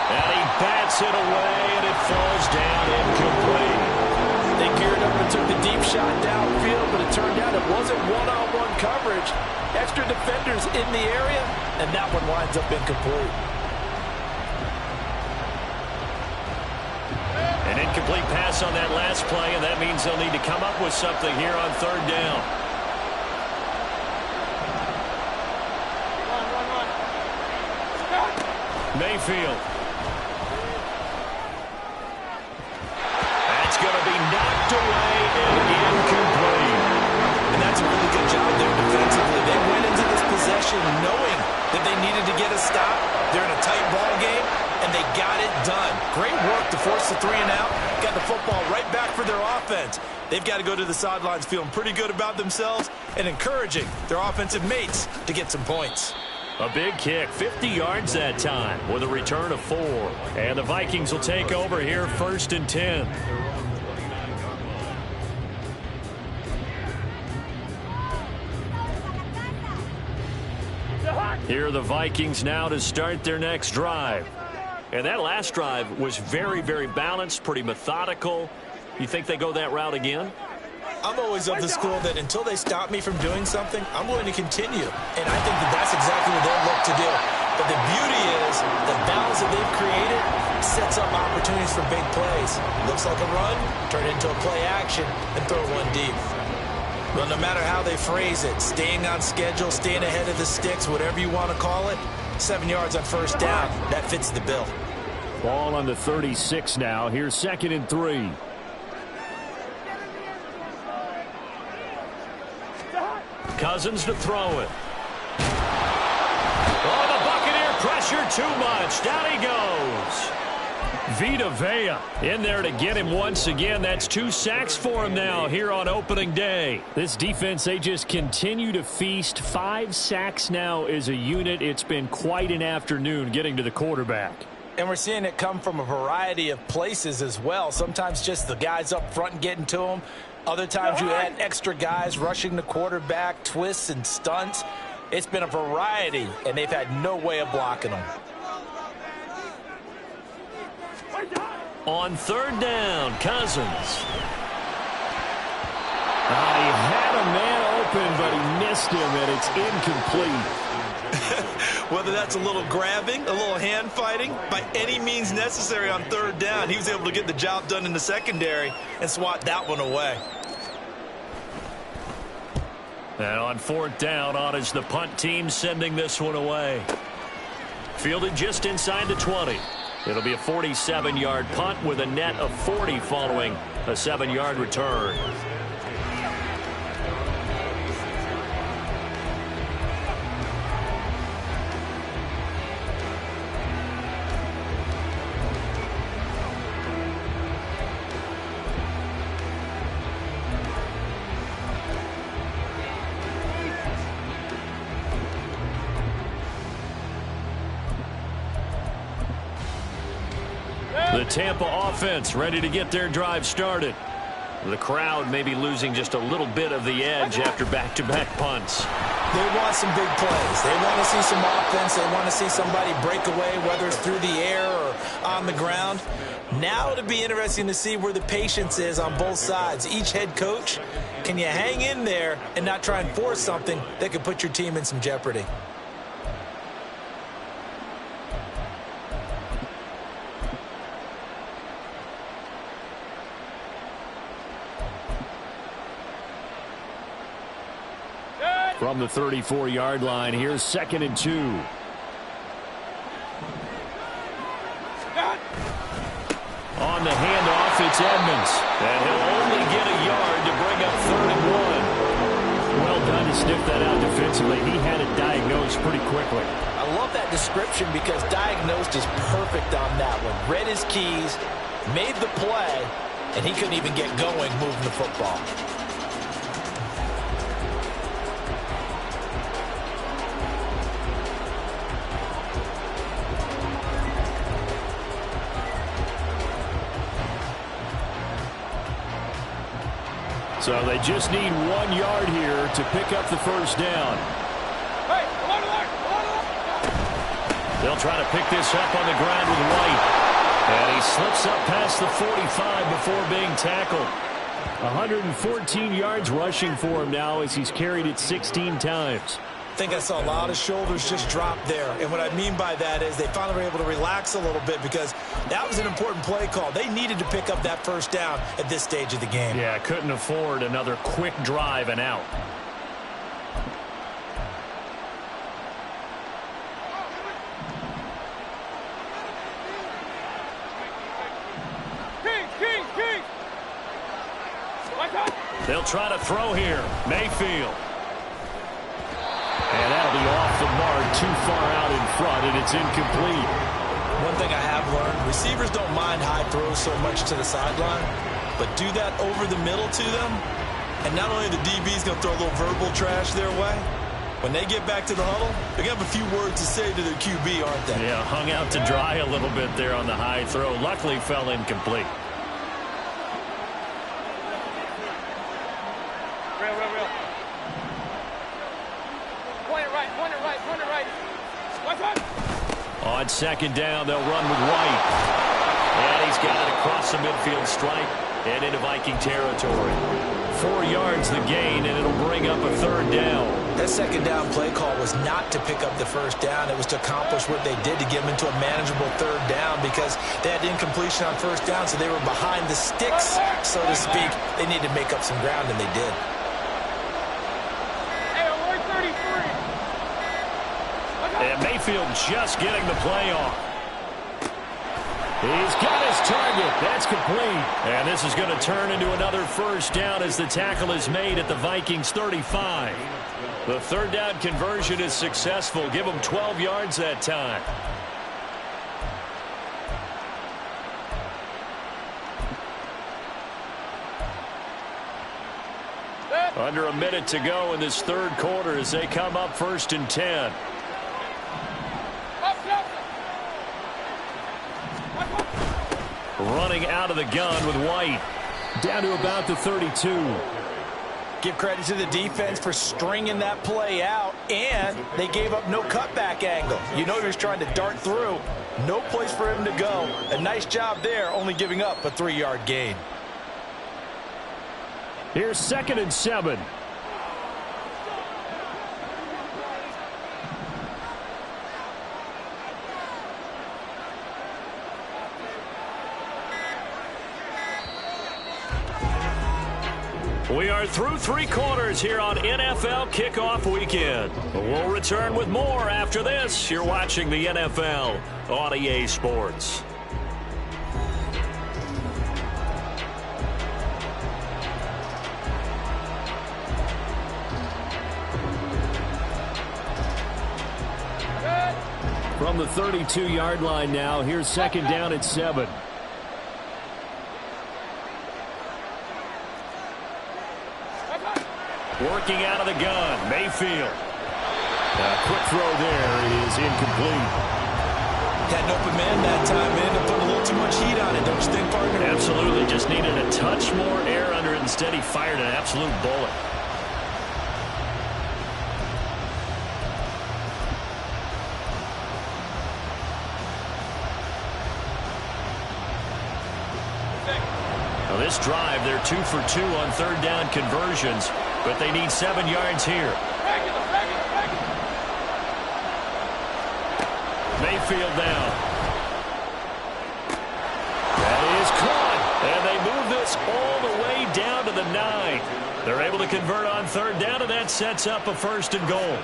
[SPEAKER 2] And he bats it away, and it falls down incomplete.
[SPEAKER 3] They geared up and took the deep shot downfield, but it turned out it wasn't one-on-one coverage. Extra defenders in the area, and that one winds up incomplete.
[SPEAKER 2] An incomplete pass on that last play, and that means they'll need to come up with something here on 3rd down. Mayfield. That's going to be knocked away and incomplete.
[SPEAKER 3] And that's a really good job there defensively. They went into this possession knowing that they needed to get a stop. They're in a tight ball game, and they got it done. Great work to force the 3 and out. Got the football right back for their offense. They've got to go to the sidelines feeling pretty good about themselves and encouraging their offensive mates to get some points.
[SPEAKER 2] A big kick, 50 yards that time with a return of 4. And the Vikings will take over here 1st and 10. Here are the Vikings now to start their next drive. And that last drive was very, very balanced, pretty methodical. You think they go that route again?
[SPEAKER 3] I'm always of the school that until they stop me from doing something, I'm going to continue. And I think that that's exactly what they'll look to do. But the beauty is the balance that they've created sets up opportunities for big plays. Looks like a run, turn it into a play action, and throw one deep. Well, no matter how they phrase it, staying on schedule, staying ahead of the sticks, whatever you want to call it, 7 yards on 1st down, that fits the bill.
[SPEAKER 1] Ball on the 36 now. Here's 2nd and 3.
[SPEAKER 2] Cousins to throw it. Oh, the Buccaneer pressure too much. Down he goes. Vita Vea in there to get him once again. That's 2 sacks for him now here on opening day.
[SPEAKER 1] This defense, they just continue to feast. 5 sacks now as a unit. It's been quite an afternoon getting to the quarterback.
[SPEAKER 3] And we're seeing it come from a variety of places as well. Sometimes just the guys up front and getting to them. Other times you add extra guys rushing the quarterback, twists and stunts. It's been a variety, and they've had no way of blocking them.
[SPEAKER 2] On 3rd down, Cousins.
[SPEAKER 1] He had a man open, but he missed him, and it's incomplete.
[SPEAKER 3] Whether that's a little grabbing, a little hand fighting, by any means necessary on 3rd down, he was able to get the job done in the secondary and swat that one away.
[SPEAKER 2] And on 4th down, on is the punt team sending this one away. Fielded just inside the 20. It'll be a 47-yard punt with a net of 40 following a 7-yard return. The Tampa offense ready to get their drive started. The crowd may be losing just a little bit of the edge after back-to-back punts.
[SPEAKER 3] They want some big plays. They want to see some offense. They want to see somebody break away, whether it's through the air or on the ground. Now it'll be interesting to see where the patience is on both sides. Each head coach, can you hang in there and not try and force something that could put your team in some jeopardy?
[SPEAKER 1] From the 34-yard line, here's 2nd and 2. the handoff. It's Edmonds. And he'll only get a yard to bring up 3rd and 1. Well done to sniff that out defensively. He had it diagnosed pretty quickly.
[SPEAKER 3] I love that description because diagnosed is perfect on that one. Read his keys, made the play, and he couldn't even get going moving the football.
[SPEAKER 1] So they just need 1 yard here to pick up the first down.
[SPEAKER 4] Hey, come on, come on.
[SPEAKER 1] They'll try to pick this up on the ground with White. And he slips up past the 45 before being tackled. 114 yards rushing for him now as he's carried it 16 times.
[SPEAKER 3] I think I saw a lot of shoulders just drop there. And what I mean by that is they finally were able to relax a little bit because that was an important play call. They needed to pick up that first down at this stage of the game.
[SPEAKER 1] Yeah, couldn't afford another quick drive and out.
[SPEAKER 4] King.
[SPEAKER 1] They'll try to throw here. Mayfield. And that'll be off the mark, too far out in front, and it's incomplete.
[SPEAKER 3] One thing I have learned, receivers don't mind high throws so much to the sideline, but do that over the middle to them, and not only the DB's going to throw a little verbal trash their way, when they get back to the huddle, they're going to have a few words to say to their QB, aren't they?
[SPEAKER 1] Yeah, hung out to dry a little bit there on the high throw. Luckily fell incomplete.
[SPEAKER 4] Real. Point it right.
[SPEAKER 1] On 2nd down, they'll run with White. And he's got it across the midfield stripe and into Viking territory. 4 yards the gain, and it'll bring up a 3rd down.
[SPEAKER 3] That 2nd down play call was not to pick up the first down. It was to accomplish what they did to get them into a manageable 3rd down because they had incompletion on 1st down, so they were behind the sticks, so to speak. They needed to make up some ground, and they did.
[SPEAKER 4] Hey, alert 33.
[SPEAKER 1] And Mayfield just getting the play off. He's got his target. That's complete. And this is going to turn into another first down as the tackle is made at the Vikings 35. The 3rd down conversion is successful. Give them 12 yards that time. Under a minute to go in this 3rd quarter as they come up 1st and 10. Running out of the gun with White. Down to about the 32.
[SPEAKER 3] Give credit to the defense for stringing that play out, and they gave up no cutback angle. You know he was trying to dart through. No place for him to go. A nice job there, only giving up a 3-yard gain.
[SPEAKER 1] Here's 2nd and 7. We are through 3 quarters here on NFL Kickoff Weekend. We'll return with more after this. You're watching the NFL on EA Sports. From the 32-yard line now, here's 2nd down at 7. Working out of the gun, Mayfield. A quick throw there is incomplete.
[SPEAKER 3] Had an open man that time, ended up putting a little too much heat on it, don't you think, partner?
[SPEAKER 1] Absolutely, just needed a touch more air under it. Instead, he fired an absolute bullet. Now this drive, they're 2 for 2 on 3rd down conversions, but they need 7 yards here. Mayfield down. That is caught, and they move this all the way down to the 9. They're able to convert on 3rd down, and that sets up a 1st and goal.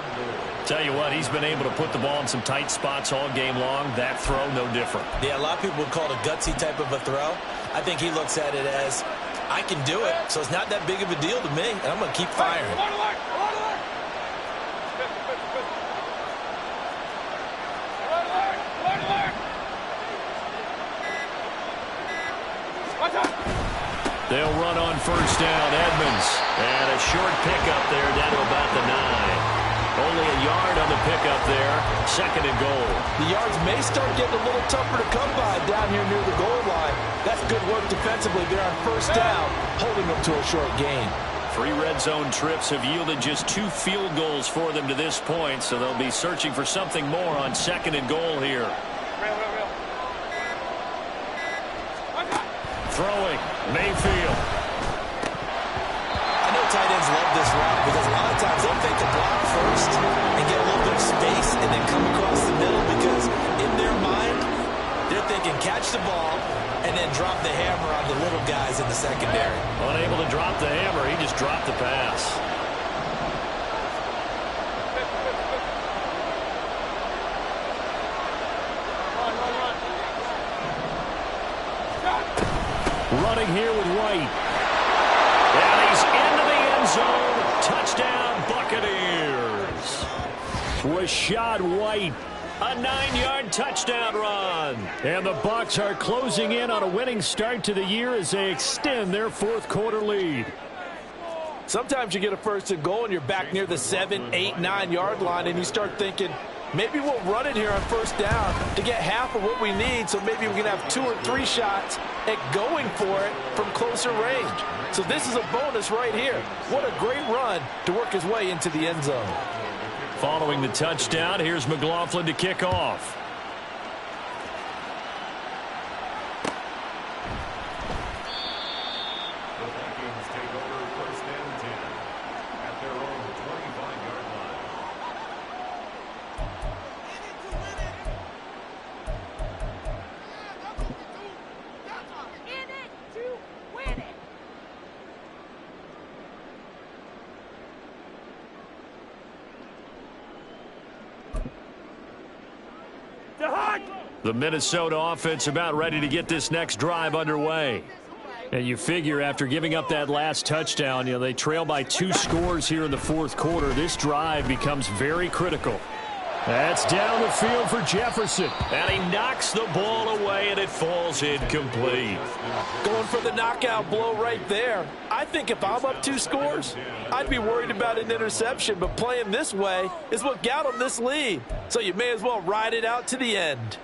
[SPEAKER 1] Tell you what, he's been able to put the ball in some tight spots all game long. That throw, no different.
[SPEAKER 3] Yeah, a lot of people would call it a gutsy type of a throw. I think he looks at it as, I can do it, so it's not that big of a deal to me, and I'm going to keep firing.
[SPEAKER 1] They'll run on first down. Edmonds. And a short pickup there down to about the 9. Only a yard on the pickup there. 2nd and goal.
[SPEAKER 5] The yards may start getting a little tougher to come by down here near the goal line. That's good work defensively there on first down, holding them to a short gain.
[SPEAKER 1] 3 red zone trips have yielded just 2 field goals for them to this point, so they'll be searching for something more on 2nd and goal here. Throwing, Mayfield.
[SPEAKER 3] I know tight ends love this route because a lot of times they'll fake a block first and get a little bit of space and then come across the middle because in their mind, they're thinking catch the ball and then drop the hammer on the little guys in the secondary.
[SPEAKER 1] Unable to drop the hammer, he just dropped the pass. Running here with White. And he's into the end zone. Touchdown, Buccaneers. Rashad White. A 9-yard touchdown run. And the Bucs are closing in on a winning start to the year as they extend their 4th quarter lead.
[SPEAKER 5] Sometimes you get a 1st and goal and you're back near the 7, 8, 9-yard line and you start thinking, maybe we'll run it here on first down to get half of what we need, so maybe we can have 2 or 3 shots at going for it from closer range. So this is a bonus right here. What a great run to work his way into the end zone.
[SPEAKER 1] Following the touchdown, here's McLaughlin to kick off.
[SPEAKER 6] The Vikings take over 1st and 10 at their own 25-yard line.
[SPEAKER 4] In it to win it.
[SPEAKER 1] The Minnesota offense about ready to get this next drive underway. And you figure after giving up that last touchdown, they trail by 2 scores here in the 4th quarter. This drive becomes very critical. That's down the field for Jefferson. And he knocks the ball away, and it falls incomplete.
[SPEAKER 5] Going for the knockout blow right there. I think if I'm up 2 scores, I'd be worried about an interception, but playing this way is what got him this lead. So you may as well ride it out to the end.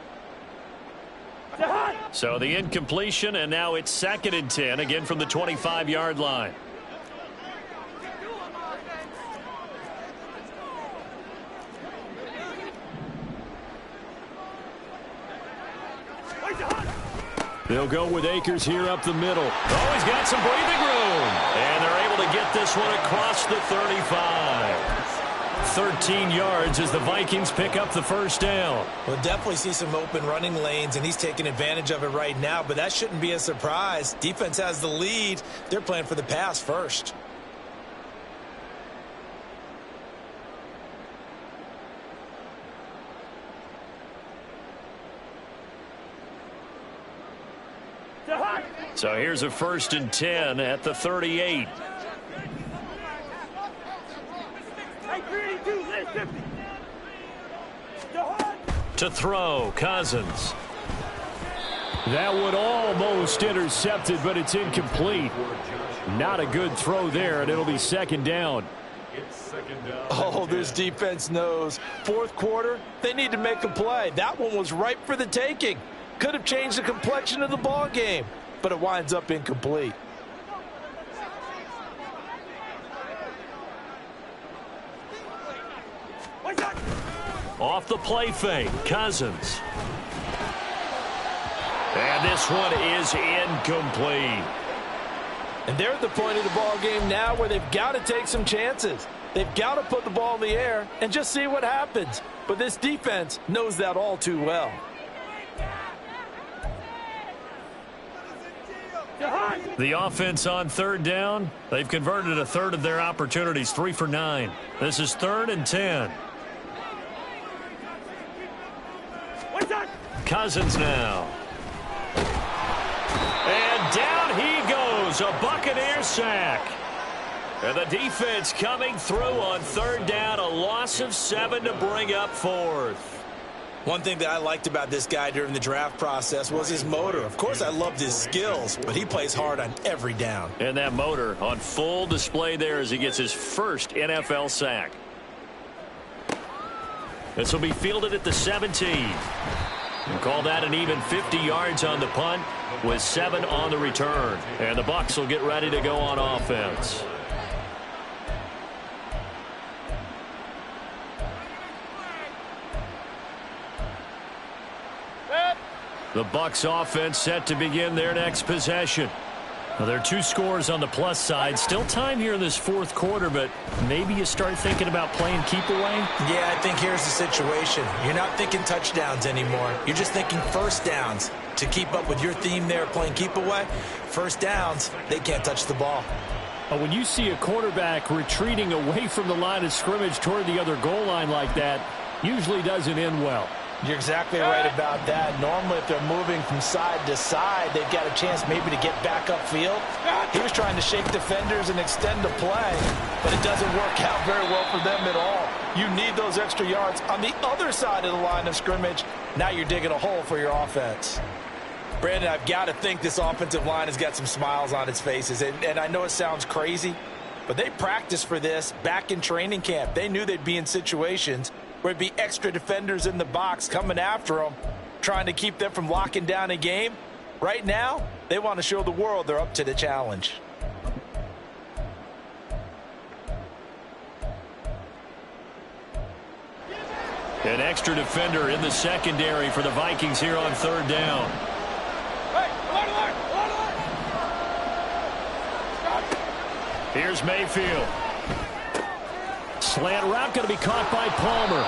[SPEAKER 1] So the incompletion, and now it's 2nd and 10, again from the 25-yard line. They'll go with Akers here up the middle. Oh, he's got some breathing room. And they're able to get this one across the 35. 13 yards as the Vikings pick up the 1st down.
[SPEAKER 3] We'll definitely see some open running lanes, and he's taking advantage of it right now, but that shouldn't be a surprise. Defense has the lead. They're playing for the pass first.
[SPEAKER 1] So here's a 1st and 10 at the 38. To throw, Cousins. That one almost intercepted, but it's incomplete. Not a good throw there, and it'll be 2nd down.
[SPEAKER 6] It's 2nd down.
[SPEAKER 5] Oh, this defense knows. 4th quarter, they need to make a play. That one was ripe for the taking. Could have changed the complexion of the ball game, but it winds up incomplete.
[SPEAKER 1] Off the play fake, Cousins. And this one is incomplete.
[SPEAKER 5] And they're at the point of the ball game now where they've got to take some chances. They've got to put the ball in the air and just see what happens. But this defense knows that all too well.
[SPEAKER 1] The offense on 3rd down, they've converted a 1/3 of their opportunities, 3 for 9. This is 3rd and 10. Cousins now. And
[SPEAKER 2] There's a Buccaneer sack. And the defense coming through on third down, a loss of 7 to bring up fourth.
[SPEAKER 3] One thing that I liked about this guy during the draft process was his motor. Of course, I loved his skills, but he plays hard on every down.
[SPEAKER 2] And that motor on full display there as he gets his first NFL sack. This will be fielded at the 17. And call that an even 50 yards on the punt with 7 on the return. And the Bucs will get ready to go on offense. The Bucs offense set to begin their next possession. Well, there are 2 scores on the plus side. Still time here in this fourth quarter, but maybe you start thinking about playing keep away?
[SPEAKER 3] Yeah, I think here's the situation. You're not thinking touchdowns anymore. You're just thinking first downs. To keep up with your theme there, playing keep away, first downs, they can't touch the ball.
[SPEAKER 1] When you see a quarterback retreating away from the line of scrimmage toward the other goal line like that, usually doesn't end well.
[SPEAKER 3] You're exactly right about that. Normally, if they're moving from side to side, they've got a chance maybe to get back upfield. He was trying to shake defenders and extend the play, but it doesn't work out very well for them at all. You need those extra yards on the other side of the line of scrimmage. Now you're digging a hole for your offense. Brandon, I've got to think this offensive line has got some smiles on its faces, and I know it sounds crazy, but they practiced for this back in training camp. They knew they'd be in situations where it'd be extra defenders in the box coming after them, trying to keep them from locking down a game. Right now, they want to show the world they're up to the challenge.
[SPEAKER 2] An extra defender in the secondary for the Vikings here on third down. Here's Mayfield. Slant route going to be caught by Palmer.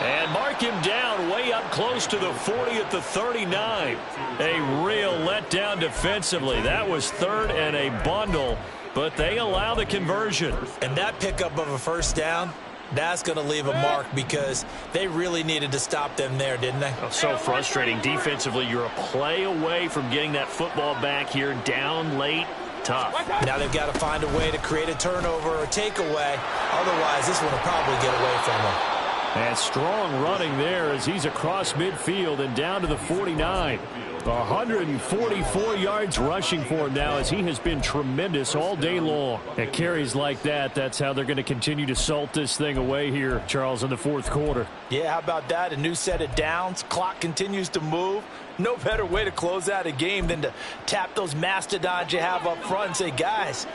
[SPEAKER 2] And mark him down way up close to the 40 at the 39. A real letdown defensively. That was third and a bundle, but they allow the conversion.
[SPEAKER 3] And that pickup of a first down, that's going to leave a mark because they really needed to stop them there, didn't they?
[SPEAKER 2] Oh, so frustrating. Defensively, you're a play away from getting that football back here down late. Tough.
[SPEAKER 3] Now they've got to find a way to create a turnover or takeaway. Otherwise, this one will probably get away from them.
[SPEAKER 1] And strong running there as he's across midfield and down to the 49. 144 yards rushing for him now as he has been tremendous all day long. At carries like that, that's how they're going to continue to salt this thing away here, Charles, in the fourth quarter.
[SPEAKER 3] Yeah, how about that? A new set of downs. Clock continues to move. No better way to close out a game than to tap those mastodons you have up front and say, guys,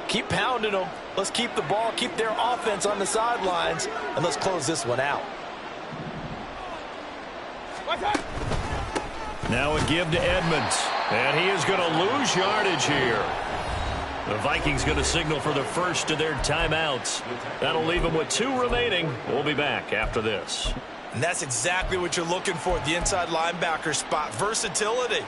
[SPEAKER 3] keep pounding them. Let's keep the ball, keep their offense on the sidelines, and let's close this one out.
[SPEAKER 2] Now a give to Edmonds, and he is going to lose yardage here. The Vikings going to signal for the first of their timeouts. That'll leave them with 2 remaining. We'll be back after this.
[SPEAKER 3] And that's exactly what you're looking for at the inside linebacker spot. Versatility.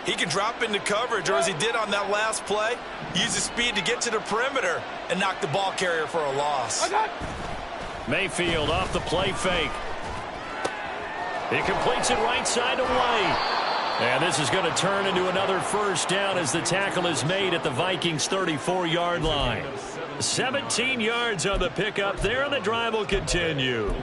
[SPEAKER 3] He can drop into coverage, or as he did on that last play, use his speed to get to the perimeter and knock the ball carrier for a loss.
[SPEAKER 2] Mayfield off the play fake. He completes it right side to White. And this is going to turn into another first down as the tackle is made at the Vikings' 34-yard line. 17 yards on the pickup there, and the drive will continue.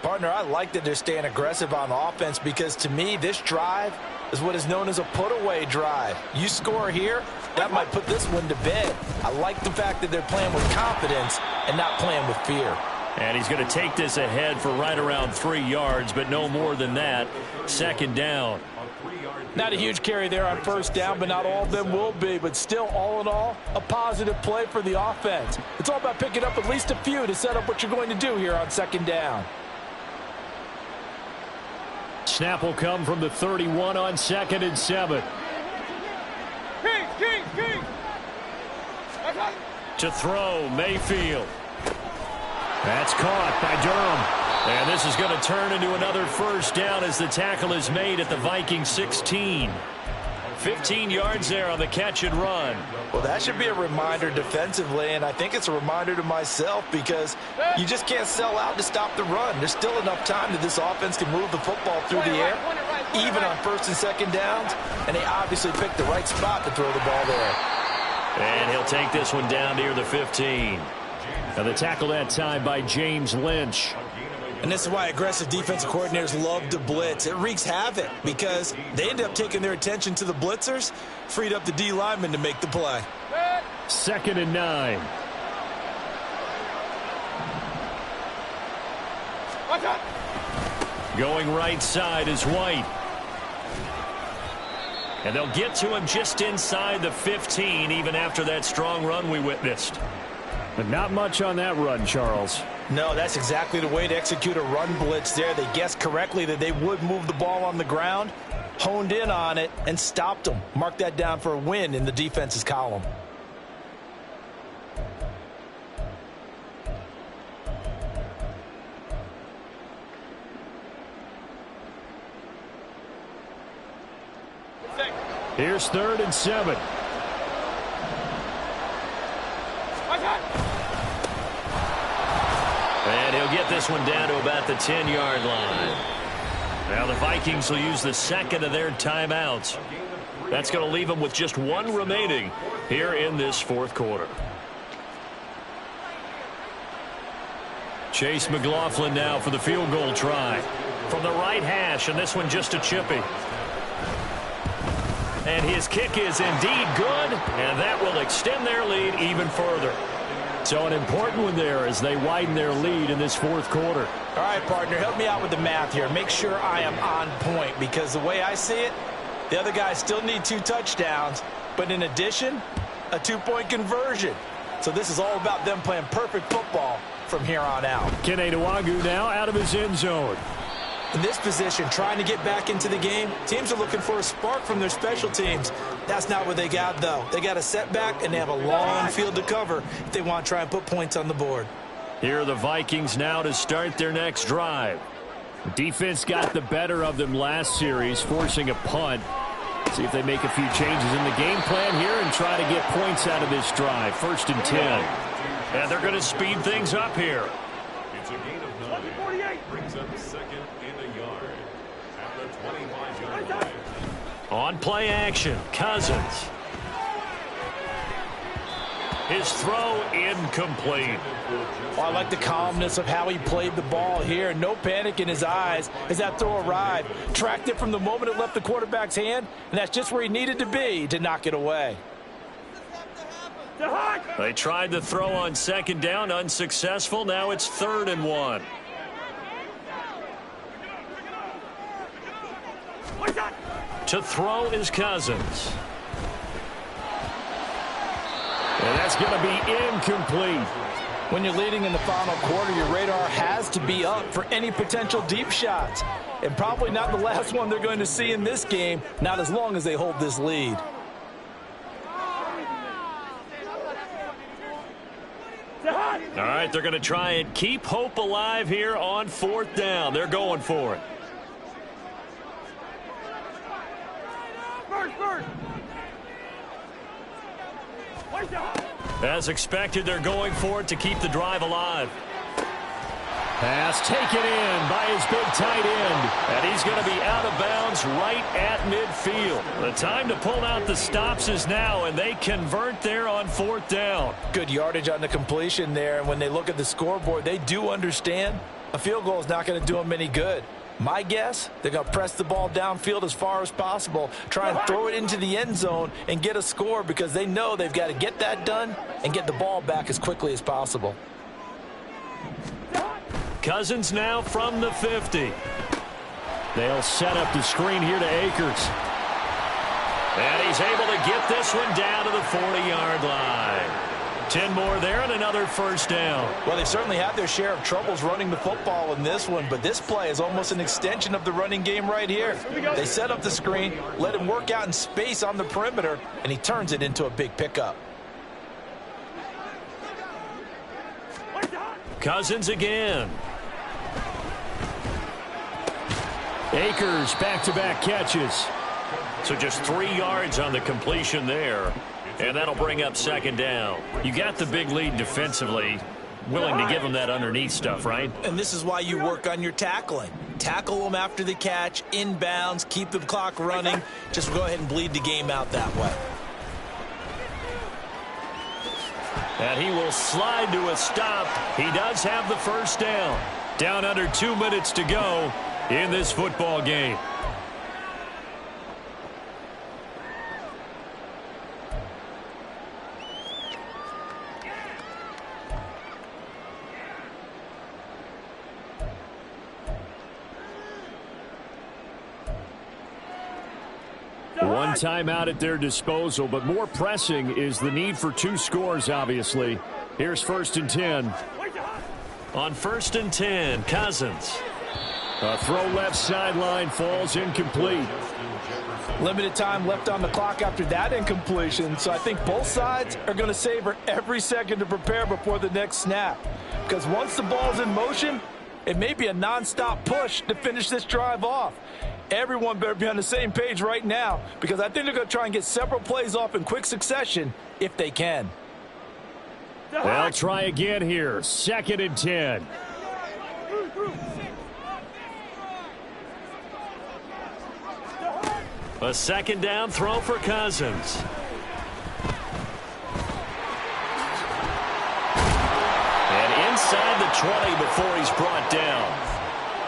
[SPEAKER 3] Partner, I like that they're staying aggressive on offense because, to me, this drive is what is known as a put-away drive. You score here, that might put this one to bed. I like the fact that they're playing with confidence and not playing with fear.
[SPEAKER 2] And he's going to take this ahead for right around 3 yards, but no more than that. Second down.
[SPEAKER 5] Not a huge carry there on first down, but not all of them will be. But still, all in all, a positive play for the offense. It's all about picking up at least a few to set up what you're going to do here on second down.
[SPEAKER 1] Snap will come from the 31 on 2nd and 7.
[SPEAKER 4] King.
[SPEAKER 1] To throw, Mayfield. That's caught by Durham. And this is going to turn into another first down as the tackle is made at the Vikings 16. 15 yards there on the catch and run.
[SPEAKER 3] Well, that should be a reminder defensively, and I think it's a reminder to myself because you just can't sell out to stop the run. There's still enough time that this offense can move the football through the air, even on first and second downs, and they obviously picked the right spot to throw the ball there.
[SPEAKER 2] And he'll take this one down near the 15.
[SPEAKER 1] Now the tackle that time by James Lynch.
[SPEAKER 3] And this is why aggressive defensive coordinators love to blitz. It wreaks havoc because they end up taking their attention to the blitzers, freed up the D lineman to make the play.
[SPEAKER 1] 2nd and 9.
[SPEAKER 2] Going right side is White. And they'll get to him just inside the 15, even after that strong run we witnessed.
[SPEAKER 1] But not much on that run, Charles.
[SPEAKER 3] No, that's exactly the way to execute a run blitz there. They guessed correctly that they would move the ball on the ground, honed in on it, and stopped them. Mark that down for a win in the defense's column.
[SPEAKER 1] Here's 3rd and 7.
[SPEAKER 2] And he'll get this one down to about the 10-yard line. Now the Vikings will use the 2nd of their timeouts. That's going to leave them with just 1 remaining here in this 4th quarter. Chase McLaughlin now for the field goal try. From the right hash, and this one just a chippy. And his kick is indeed good, and that will extend their lead even further.
[SPEAKER 1] So an important one there as they widen their lead in this 4th quarter.
[SPEAKER 3] All right, partner, help me out with the math here. Make sure I am on point because the way I see it, the other guys still need 2 touchdowns, but in addition, a 2-point conversion. So this is all about them playing perfect football from here on out.
[SPEAKER 1] Kene Nwangwu now out of his end zone.
[SPEAKER 3] In this position, trying to get back into the game, teams are looking for a spark from their special teams. That's not what they got, though. They got a setback, and they have a long field to cover if they want to try and put points on the board.
[SPEAKER 2] Here are the Vikings now to start their next drive.
[SPEAKER 1] Defense got the better of them last series, forcing a punt. See if they make a few changes in the game plan here and try to get points out of this drive. 1st and 10.
[SPEAKER 2] And they're going to speed things up here.
[SPEAKER 6] It's a gain of 9. Brings up 2nd and a yard at the 25-yard line.
[SPEAKER 2] On play action, Cousins. His throw incomplete.
[SPEAKER 3] I like the calmness of how he played the ball here. No panic in his eyes as that throw arrived. Tracked it from the moment it left the quarterback's hand, and that's just where he needed to be to knock it away.
[SPEAKER 2] They tried the throw on 2nd down, unsuccessful. Now it's 3rd and 1. To throw is Cousins.
[SPEAKER 1] And that's going to be incomplete.
[SPEAKER 3] When you're leading in the final quarter, your radar has to be up for any potential deep shots. And probably not the last one they're going to see in this game, not as long as they hold this lead.
[SPEAKER 2] All right, they're going to try and keep hope alive here on 4th down. They're going for it. As expected, they're going for it to keep the drive alive.
[SPEAKER 1] Pass taken in by his big tight end.
[SPEAKER 2] And he's going to be out of bounds right at midfield. The time to pull out the stops is now, and they convert there on 4th down.
[SPEAKER 3] Good yardage on the completion there, and when they look at the scoreboard, they do understand a field goal is not going to do them any good. My guess, they're going to press the ball downfield as far as possible, try and throw it into the end zone and get a score because they know they've got to get that done and get the ball back as quickly as possible.
[SPEAKER 2] Cousins now from the 50.
[SPEAKER 1] They'll set up the screen here to Akers.
[SPEAKER 2] And he's able to get this one down to the 40-yard line. 10 more there and another 1st down.
[SPEAKER 3] Well, they certainly had their share of troubles running the football in this one, but this play is almost an extension of the running game right here. They set up the screen, let him work out in space on the perimeter, and he turns it into a big pickup.
[SPEAKER 2] Cousins again.
[SPEAKER 1] Akers back-to-back catches.
[SPEAKER 2] So just 3 yards on the completion there. And that'll bring up 2nd down. You got the big lead defensively. Willing to give them that underneath stuff, right?
[SPEAKER 3] And this is why you work on your tackling. Tackle them after the catch, inbounds, keep the clock running. Just go ahead and bleed the game out that way.
[SPEAKER 2] And he will slide to a stop. He does have the first down. Down under 2 minutes to go in this football game.
[SPEAKER 1] One timeout at their disposal, but more pressing is the need for 2 scores, obviously. Here's 1st and 10.
[SPEAKER 2] On 1st and 10, Cousins.
[SPEAKER 1] A throw left sideline falls incomplete.
[SPEAKER 5] Limited time left on the clock after that incompletion, so I think both sides are going to savor every second to prepare before the next snap. Because once the ball's in motion, it may be a nonstop push to finish this drive off. Everyone better be on the same page right now, because I think they're going to try and get several plays off in quick succession if they can.
[SPEAKER 1] They'll try again here. 2nd and 10.
[SPEAKER 2] A 2nd down throw for Cousins. And inside the 20 before he's brought down.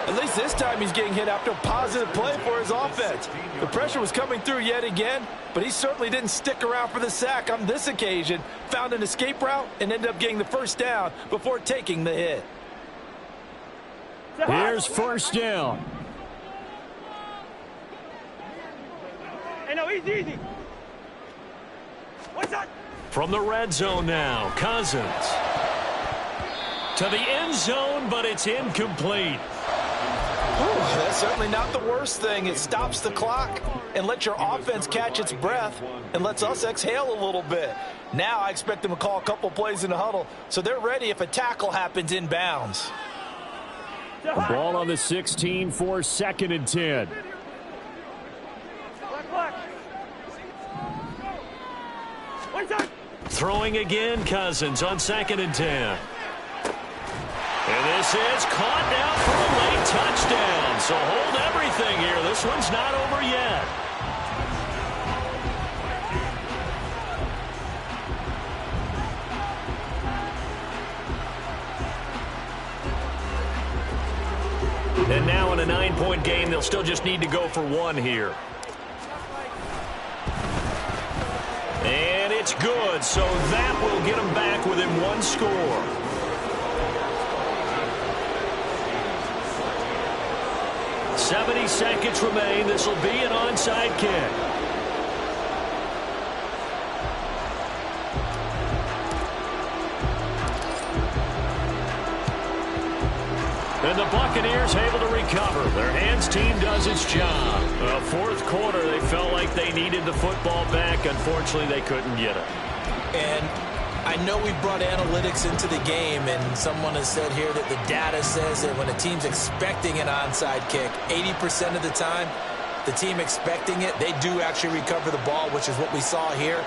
[SPEAKER 5] At least this time he's getting hit after a positive play for his offense. The pressure was coming through yet again, but he certainly didn't stick around for the sack on this occasion. Found an escape route and ended up getting the first down before taking the hit.
[SPEAKER 1] Here's 1st down.
[SPEAKER 4] Hey, no, easy. What's that?
[SPEAKER 2] From the red zone now, Cousins. To the end zone, but it's incomplete.
[SPEAKER 5] That's certainly not the worst thing. It stops the clock and lets your offense catch its breath and lets us exhale a little bit. Now I expect them to call a couple plays in the huddle so they're ready if a tackle happens in bounds.
[SPEAKER 1] Ball on the 16 for 2nd and 10.
[SPEAKER 2] Throwing again, Cousins on 2nd and 10. And this is caught down for a late touchdown. So hold everything here. This one's not over yet. And now in a 9-point game, they'll still just need to go for 1 here. And it's good. So that will get them back within 1 score. 70 seconds remain. This will be an onside kick. And the Buccaneers able to recover. Their hands team does its job. Well, 4th quarter, they felt like they needed the football back. Unfortunately, they couldn't get it.
[SPEAKER 3] And I know we brought analytics into the game, and someone has said here that the data says that when a team's expecting an onside kick, 80% of the time, the team expecting it, they do actually recover the ball, which is what we saw here.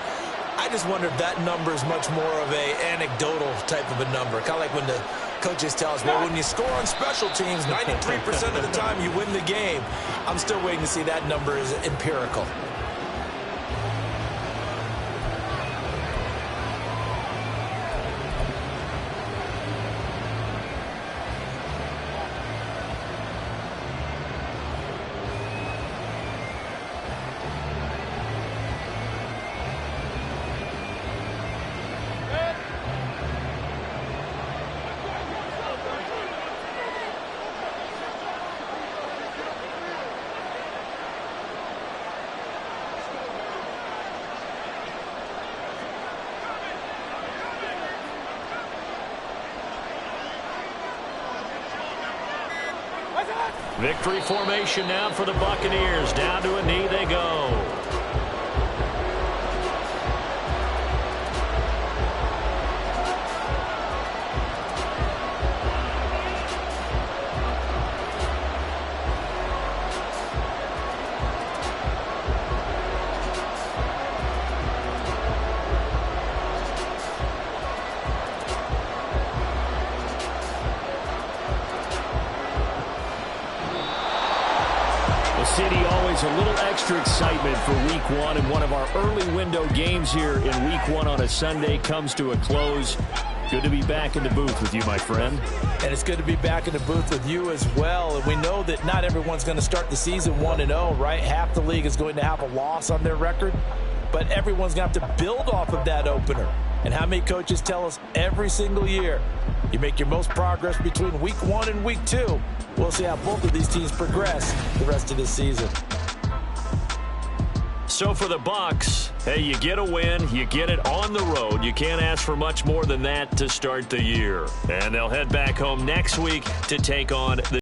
[SPEAKER 3] I just wonder if that number is much more of a anecdotal type of a number. Kind of like when the coaches tell us, well, when you score on special teams, 93% of the time you win the game. I'm still waiting to see that number is empirical.
[SPEAKER 2] Victory formation now for the Buccaneers. Down to a knee they go.
[SPEAKER 1] Well, City, always a little extra excitement for Week 1, and one of our early window games here in Week 1 on a Sunday comes to a close. Good to be back in the booth with you, my friend.
[SPEAKER 3] And it's good to be back in the booth with you as well. And we know that not everyone's going to start the season 1-0, right? Half the league is going to have a loss on their record, but everyone's going to have to build off of that opener. And how many coaches tell us every single year, you make your most progress between Week 1 and Week 2. We'll see how both of these teams progress the rest of this season.
[SPEAKER 2] So for the Bucs, hey, you get a win, you get it on the road. You can't ask for much more than that to start the year. And they'll head back home next week to take on the